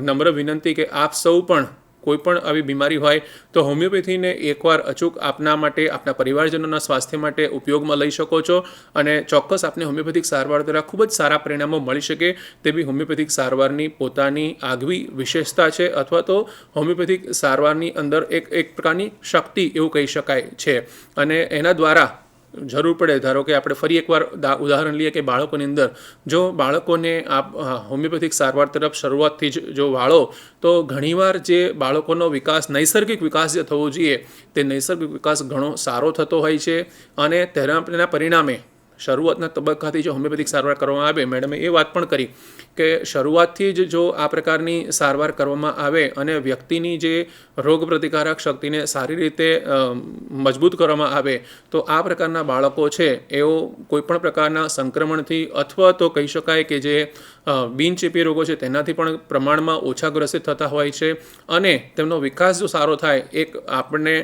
નમ્ર વિનંતી કે આપ સૌ પણ કોઈ પણ આવી બીમારી હોય તો હોમિયોપેથીને એકવાર અચૂક આપના માટે, આપના પરિવારજનોના સ્વાસ્થ્ય માટે ઉપયોગમાં લઈ શકો છો અને ચોક્કસ આપને હોમિયોપેથિક સારવાર દ્વારા ખૂબ જ સારા પરિણામો મળી શકે તેવી હોમિયોપેથિક સારવારની પોતાની આગવી વિશેષતા છે અથવા તો હોમિયોપેથિક સારવારની અંદર એક પ્રકારની શક્તિ એવું કહી શકાય છે. અને એના દ્વારા જરૂર પડે, ધારો કે આપણે ફરી એકવાર ઉદાહરણ લઈએ કે બાળકોની અંદર જો બાળકોને આપ હોમિયોપેથિક સારવાર તરફ શરૂઆતથી જ જો વાળો તો ઘણીવાર જે બાળકોનો વિકાસ, નૈસર્ગિક વિકાસ જે થવો જોઈએ તે નૈસર્ગિક વિકાસ ઘણો સારો થતો હોય છે અને તેના પરિણામે શરૂઆતના તબક્કાથી જો હોમિયોપેથિક સારવાર કરવામાં આવે, મેડમે એ વાત પણ કરી કે શરૂઆતથી જ જો આ પ્રકારની સારવાર કરવામાં આવે અને વ્યક્તિની જે રોગ પ્રતિકારક શક્તિને સારી રીતે મજબૂત કરવામાં આવે તો આ પ્રકારના બાળકો છે એઓ કોઈપણ પ્રકારના સંક્રમણથી અથવા તો કહી શકાય કે જે બિનચેપી રોગો છે તેનાથી પણ પ્રમાણમાં ઓછા ગ્રસિત થતા હોય છે અને તેમનો વિકાસ જો સારો થાય, એક આપણને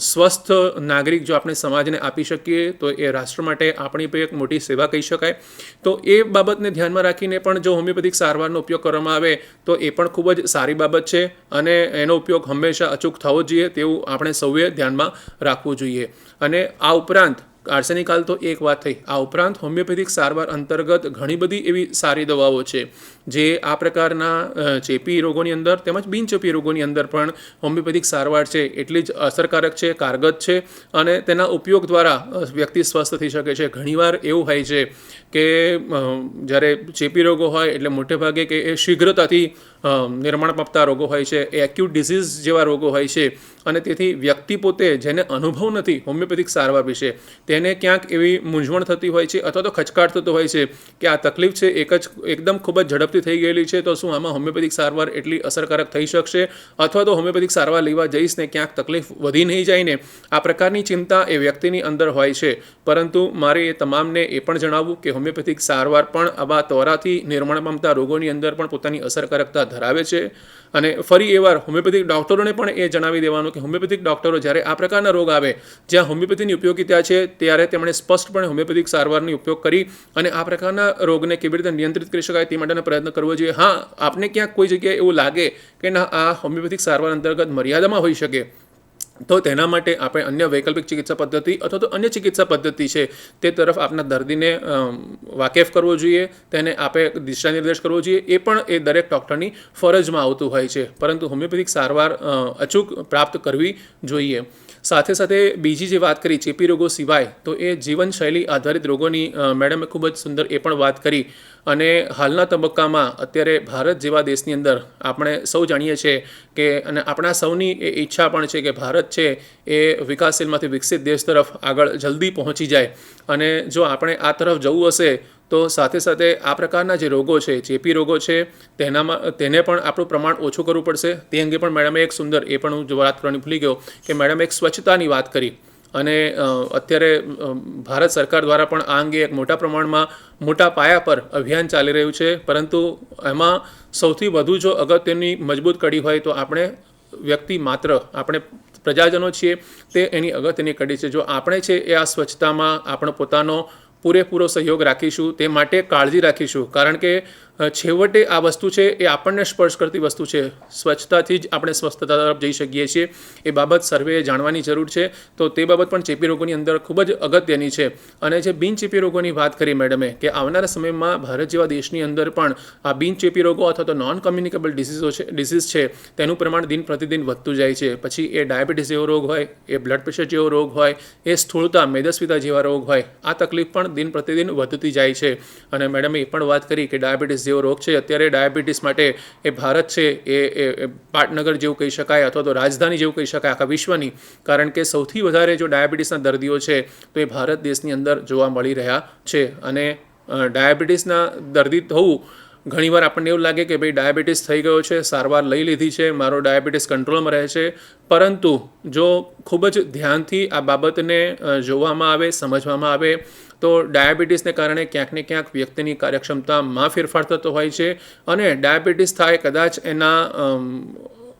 સ્વસ્થ નાગરિક જો આપણે સમાજને આપી શકીએ તો એ રાષ્ટ્ર માટે આપણી પણ એક મોટી સેવા કહી શકાય. તો એ બાબતને ધ્યાનમાં રાખીને પણ જો હોમિયોપેથિક સારવારનો ઉપયોગ કરવામાં આવે તો એ પણ ખૂબ જ સારી બાબત છે અને એનો ઉપયોગ હંમેશા અચૂક થવો જોઈએ તેવું આપણે સૌએ ધ્યાનમાં રાખવું જોઈએ. અને આ ઉપરાંત આર્સેનિકાલ્બ તો એક વાત થઈ, આ ઉપરાંત હોમિયોપેથિક સારવાર અંતર્ગત ઘણી બધી એવી સારી દવાઓ છે જે આ પ્રકારના ચેપી રોગોની અંદર તેમજ બિનચેપી રોગોની અંદર પણ હોમિયોપેથિક સારવાર છે એટલી જ અસરકારક છે, કારગત છે અને તેના ઉપયોગ દ્વારા વ્યક્તિ સ્વસ્થ થઈ શકે છે. ઘણીવાર એવું હોય છે કે જ્યારે ચેપી રોગો હોય એટલે મોટે ભાગે કે એ શીઘ્રતાથી નિર્માણ પામતા રોગો હોય છે, એ એક્યુટ ડિસીઝ જેવા રોગો હોય છે અને તેથી વ્યક્તિ પોતે જેને અનુભવ નથી હોમિયોપેથિક સારવાર વિશે તેને ક્યાંક એવી મૂંઝવણ થતી હોય છે અથવા તો ખચકાટ થતો હોય છે કે આ તકલીફ છે એકદમ ખૂબ જ ઝડપથી થઈ ગયેલી છે, તો શું આમાં હોમિયોપેથિક સારવાર એટલી અસરકારક થઈ શકશે અથવા તો હોમિયોપેથિક સારવાર લેવા જઈશ ને ક્યાંક તકલીફ વધી નહીં જાય ને, આ પ્રકારની ચિંતા એ વ્યક્તિની અંદર હોય છે. પરંતુ મારે એ તમામને એ પણ જણાવવું કે હોમિયોપેથિક સારવાર પણ આવા ત્વરાથી નિર્માણ પામતા રોગોની અંદર પણ પોતાની અસરકારકતા ધરાવે છે. અને ફરી એકવાર હોમિયોપેથિક ડૉક્ટરોને પણ એ જણાવી દેવાનું કે હોમિયોપેથિક ડૉક્ટરો જ્યારે આ પ્રકારના રોગ આવે જ્યાં હોમિયોપેથીની ઉપયોગિતા છે ત્યારે તેમણે સ્પષ્ટપણે હોમિયોપેથિક સારવારની ઉપયોગ કરી અને આ પ્રકારના રોગને કેવી રીતે નિયંત્રિત કરી શકાય તે માટેનો પ્રયત્ન કરવો જોઈએ. હા, આપને ક્યાંક કોઈ જગ્યાએ એવું લાગે કે ના આ હોમિયોપેથિક સારવાર અંતર્ગત મર્યાદામાં હોઈ શકે તો તેના માટે આપણે અન્ય વૈકલ્પિક ચિકિત્સા પદ્ધતિ અથવા તો અન્ય ચિકિત્સા પદ્ધતિ છે તે તરફ આપના દર્દીને વાકેફ કરવો જોઈએ, તેને આપણે દિશા નિર્દેશ કરવો જોઈએ. એ પણ એ દરેક ડૉક્ટરની ફરજમાં આવતું હોય છે, પરંતુ હોમિયોપેથિક સારવાર અચૂક પ્રાપ્ત કરવી જોઈએ. સાથે સાથે બીજી જે વાત કરી ચેપી રોગો સિવાય, તો એ જીવનશૈલી આધારિત રોગોની મેડમે ખૂબ જ સુંદર એ પણ વાત કરી. અને હાલના તબક્કામાં અત્યારે ભારત જેવા દેશની અંદર આપણે સૌ જાણીએ છીએ કે અને આપણા સૌની એ ઈચ્છા પણ છે કે ભારત છે એ વિકાસશીલમાંથી વિકસિત દેશ તરફ આગળ જલ્દી પહોંચી જાય. અને જો આપણે આ તરફ જવું હશે તો સાથે સાથે આ પ્રકારના જે રોગો છે, ચેપી રોગો છે, તેને પણ આપણું પ્રમાણ ઓછું કરવું પડશે. તે અંગે પણ મેડમે એક સુંદર એ પણ હું વાત કરવાની ભૂલી ગયો કે મેડમે એક સ્વચ્છતાની વાત કરી. અને અત્યારે ભારત સરકાર દ્વારા પણ આ અંગે એક મોટા પ્રમાણમાં મોટા પાયા પર અભિયાન ચાલી રહ્યું છે, પરંતુ એમાં સૌથી વધુ જો અગત્યની મજબૂત કડી હોય તો આપણે વ્યક્તિ માત્ર આપણે પ્રજાજનો છીએ, તે એની અગત્યની કડી છે. જો આપણે છે એ આ સ્વચ્છતામાં આપણો પોતાનો પૂરેપૂરો સહયોગ રાખીશું, તે માટે કાળજી રાખીશું, કારણ કે છેવટે આ વસ્તુ છે એ આપણને સ્પર્શ કરતી વસ્તુ છે. સ્વચ્છતાથી જ આપણે સ્વસ્થતા તરફ જઈ શકીએ છીએ. એ બાબત સર્વેએ જાણવાની જરૂર છે. તો તે બાબત પણ ચેપી રોગોની અંદર ખૂબ જ અગત્યની છે. અને જે બિનચેપી રોગોની વાત કરી મેડમે કે આવનારા સમયમાં ભારત જેવા દેશની અંદર પણ આ બિનચેપી રોગો અથવા તો નોન કમ્યુનિકેબલ ડિસીઝ છે તેનું પ્રમાણ દિન પ્રતિદિન વધતું જાય છે. પછી એ ડાયાબિટીસ જેવો રોગ હોય, એ બ્લડ પ્રેશર જેવો રોગ હોય, એ સ્થૂળતા મેદસ્વીતા જેવા રોગ હોય, આ તકલીફ પણ દિન પ્રતિદિન વધતી જાય છે. અને મેડમે એ પણ વાત કરી કે ડાયાબિટીસ જેવો રોગ છે, અત્યારે ડાયાબિટીસ માટે એ ભારત છે એ પાટનગર જેવું કહી શકાય અથવા તો રાજધાની જેવું કહી શકાય આખા વિશ્વની, કારણ કે સૌથી વધારે જો ડાયાબિટીસના દર્દીઓ છે તો એ ભારત દેશની અંદર જોવા મળી રહ્યા છે. અને ડાયાબિટીસના દર્દી થવું ઘણીવાર આપણને એવું લાગે કે ભાઈ ડાયાબિટીસ થઈ ગયો છે, સારવાર લઈ લીધી છે, મારો ડાયાબિટીસ કંટ્રોલમાં રહે છે, પરંતુ જો ખૂબ જ ધ્યાનથી આ બાબતને જોવામાં આવે, સમજવામાં આવે, તો ડાયાબિટીસને કારણે ક્યાંક ને ક્યાંક વ્યક્તિની કાર્યક્ષમતામાં ફેરફાર થતો હોય છે. અને ડાયાબિટીસ થાય કદાચ એના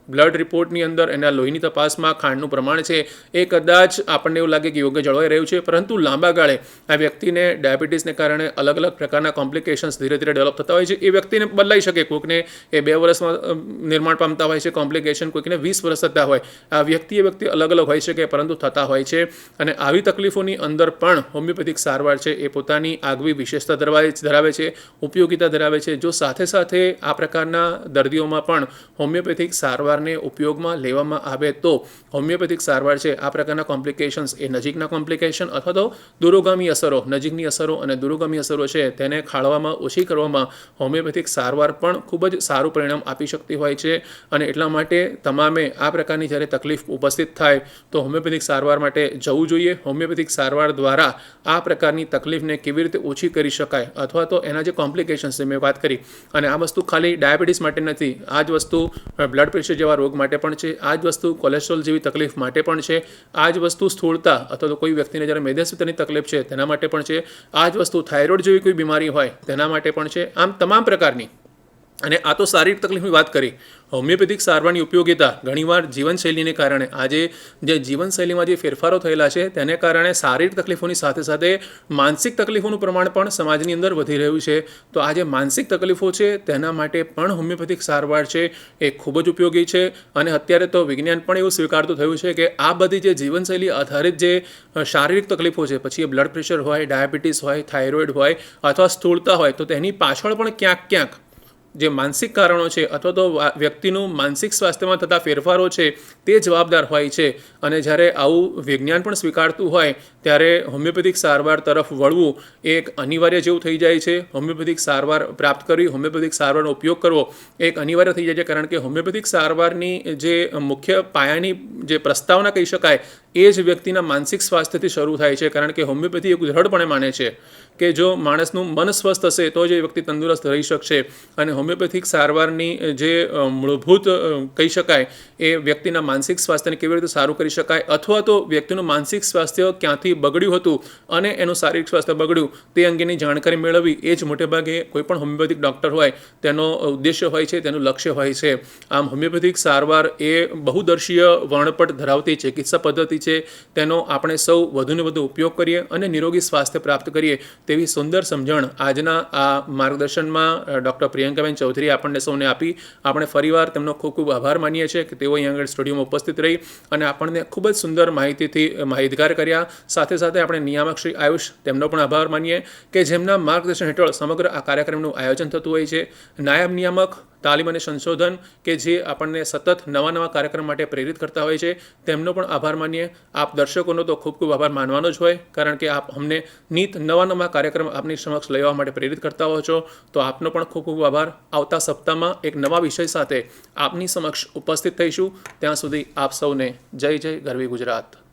બ્લડ રિપોર્ટની અંદર એના લોહીની તપાસમાં ખાંડનું પ્રમાણ છે એ કદાચ આપણને એવું લાગે કે યોગ્ય જળવાઈ રહ્યું છે, પરંતુ લાંબા ગાળે આ વ્યક્તિને ડાયાબિટીસને કારણે અલગ અલગ પ્રકારના કોમ્પ્લિકેશન્સ ધીરે ધીરે ડેવલપ થતા હોય છે. એ વ્યક્તિને બદલાઈ શકે, કોઈકને એ 2 વર્ષમાં નિર્માણ પામતા હોય છે કોમ્પ્લિકેશન, કોઈકને 20 વર્ષ થતા હોય. આ વ્યક્તિ અલગ અલગ હોઈ શકે, પરંતુ થતા હોય છે. અને આવી તકલીફોની અંદર પણ હોમિયોપેથિક સારવાર છે એ પોતાની આગવી વિશેષતા ધરાવે છે, ઉપયોગિતા ધરાવે છે. જો સાથે સાથે આ પ્રકારના દર્દીઓમાં પણ હોમિયોપેથિક સારવાર ઉપયોગમાં લેવામાં આવે તો હોમિયોપેથિક સારવાર છે આ પ્રકારના કોમ્પ્લિકેશન્સ એ નજીકના કોમ્પ્લિકેશન અથવા તો દૂરોગામી અસરો, નજીકની અસરો અને દૂરોગામી અસરો છે તેને ખાળવામાં ઓછી કરવામાં હોમિયોપેથિક સારવાર પણ ખૂબ જ સારું પરિણામ આપી શકતી હોય છે. અને એટલા માટે તમામે આ પ્રકારની જ્યારે તકલીફ ઉપસ્થિત થાય તો હોમિયોપેથિક સારવાર માટે જવું જોઈએ. હોમિયોપેથિક સારવાર દ્વારા આ પ્રકારની તકલીફને કેવી રીતે ઓછી કરી શકાય અથવા તો એના જે કોમ્પ્લિકેશન્સ છે મેં વાત કરી, અને આ વસ્તુ ખાલી ડાયાબિટીસ માટે નથી, આ જ વસ્તુ બ્લડ પ્રેશર જેવા રોગ માટે પણ છે, આ જ વસ્તુ કોલેસ્ટ્રોલ જેવી તકલીફ માટે પણ છે, આ જ વસ્તુ સ્થૂળતા અથવા તો કોઈ વ્યક્તિને જ્યારે મેદસ્વીતાની તકલીફ છે તેના માટે પણ છે, આ જ વસ્તુ થાઇરોઇડ જેવી કોઈ બીમારી હોય તેના માટે પણ છે. આમ તમામ પ્રકારની. અને આ તો શારીરિક તકલીફની વાત કરી. હોમિયોપેથિક સારવારની ઉપયોગિતા ઘણીવાર જીવનશૈલીને કારણે આજે જે જીવનશૈલીમાં જે ફેરફારો થયેલા છે તેને કારણે શારીરિક તકલીફોની સાથે સાથે માનસિક તકલીફોનું પ્રમાણ પણ સમાજની અંદર વધી રહ્યું છે. તો આ જે માનસિક તકલીફો છે તેના માટે પણ હોમિયોપેથિક સારવાર છે એ ખૂબ જ ઉપયોગી છે. અને અત્યારે તો વિજ્ઞાન પણ એવું સ્વીકારતું થયું છે કે આ બધી જે જીવનશૈલી આધારિત જે શારીરિક તકલીફો છે, પછી એ બ્લડ પ્રેશર હોય, ડાયાબિટીસ હોય, થાઇરોઇડ હોય અથવા સ્થૂળતા હોય, તો તેની પાછળ પણ ક્યાંક જે માનસિક કારણો છે અથવા તો વ્યક્તિનું માનસિક સ્વાસ્થ્યમાં થતા ફેરફારો છે તે જવાબદાર હોય છે. અને જ્યારે આવું વિજ્ઞાન પણ સ્વીકારતું હોય ત્યારે હોમિયોપેથિક સારવાર તરફ વળવું એ એક અનિવાર્ય જેવું થઈ જાય છે. હોમિયોપેથિક સારવાર પ્રાપ્ત કરવી, હોમિયોપેથિક સારવારનો ઉપયોગ કરવો એ એક અનિવાર્ય થઈ જાય છે, કારણ કે હોમિયોપેથિક સારવારની જે મુખ્ય પાયાની જે પ્રસ્તાવના કહી શકાય એ જ વ્યક્તિના માનસિક સ્વાસ્થ્યથી શરૂ થાય છે. કારણ કે હોમિયોપેથી એક દૃઢપણે માને છે કે જો માણસનું મન સ્વસ્થ હશે તો જ એ વ્યક્તિ તંદુરસ્ત રહી શકશે. અને હોમિયોપેથિક સારવારની જે મૂળભૂત કહી શકાય એ વ્યક્તિના માનસિક સ્વાસ્થ્યને કેવી રીતે સારું કરી શકાય, અથવા તો વ્યક્તિનું માનસિક સ્વાસ્થ્ય ક્યાંથી બગડ્યું હતું અને એનું શારીરિક સ્વાસ્થ્ય બગડ્યું તે અંગેની જાણકારી મેળવવી એ જ મોટેભાગે કોઈપણ હોમિયોપેથિક ડૉક્ટર હોય તેનો ઉદ્દેશ્ય હોય છે, તેનું લક્ષ્ય હોય છે. આમ હોમિયોપેથિક સારવાર એ બહુદર્શીય વર્ણપટ ધરાવતી ચિકિત્સા પદ્ધતિ છે તેનો આપણે સૌ વધુને વધુ ઉપયોગ કરીએ અને નિરોગી સ્વાસ્થ્ય પ્રાપ્ત કરીએ તેવી સુંદર સમજણ આજના આ માર્ગદર્શનમાં ડૉક્ટર પ્રિયંકાબેન ચૌધરીએ આપણને સૌને આપી. આપણે ફરીવાર તેમનો ખૂબ ખૂબ આભાર માનીએ છીએ કે તેઓ અહીં આગળ સ્ટુડિયોમાં ઉપસ્થિત રહી અને આપણને ખૂબ જ સુંદર માહિતીથી માહિતગાર કર્યા. સાથે સાથે આપણે નિયામક શ્રી આયુષ તેમનો પણ આભાર માનીએ કે જેમના માર્ગદર્શન હેઠળ સમગ્ર આ કાર્યક્રમનું આયોજન થતું હોય છે. નાયબ નિયામક તાલીમ અને સંશોધન કે જે આપણને સતત નવા નવા કાર્યક્રમ માટે પ્રેરિત કરતા હોય છે તેમનો પણ આભાર માનીએ. આપ દર્શકોનો તો ખૂબ ખૂબ આભાર માનવાનો જ હોય કારણ કે આપ અમને નિત નવા નવા કાર્યક્રમ આપની સમક્ષ લેવા માટે પ્રેરિત કરતા હો છો. તો આપનો પણ ખૂબ ખૂબ આભાર. આવતા સપ્તાહમાં એક નવા વિષય સાથે આપની સમક્ષ ઉપસ્થિત થઈશું. ત્યાં સુધી આપ સૌને જય જય ગરવી ગુજરાત.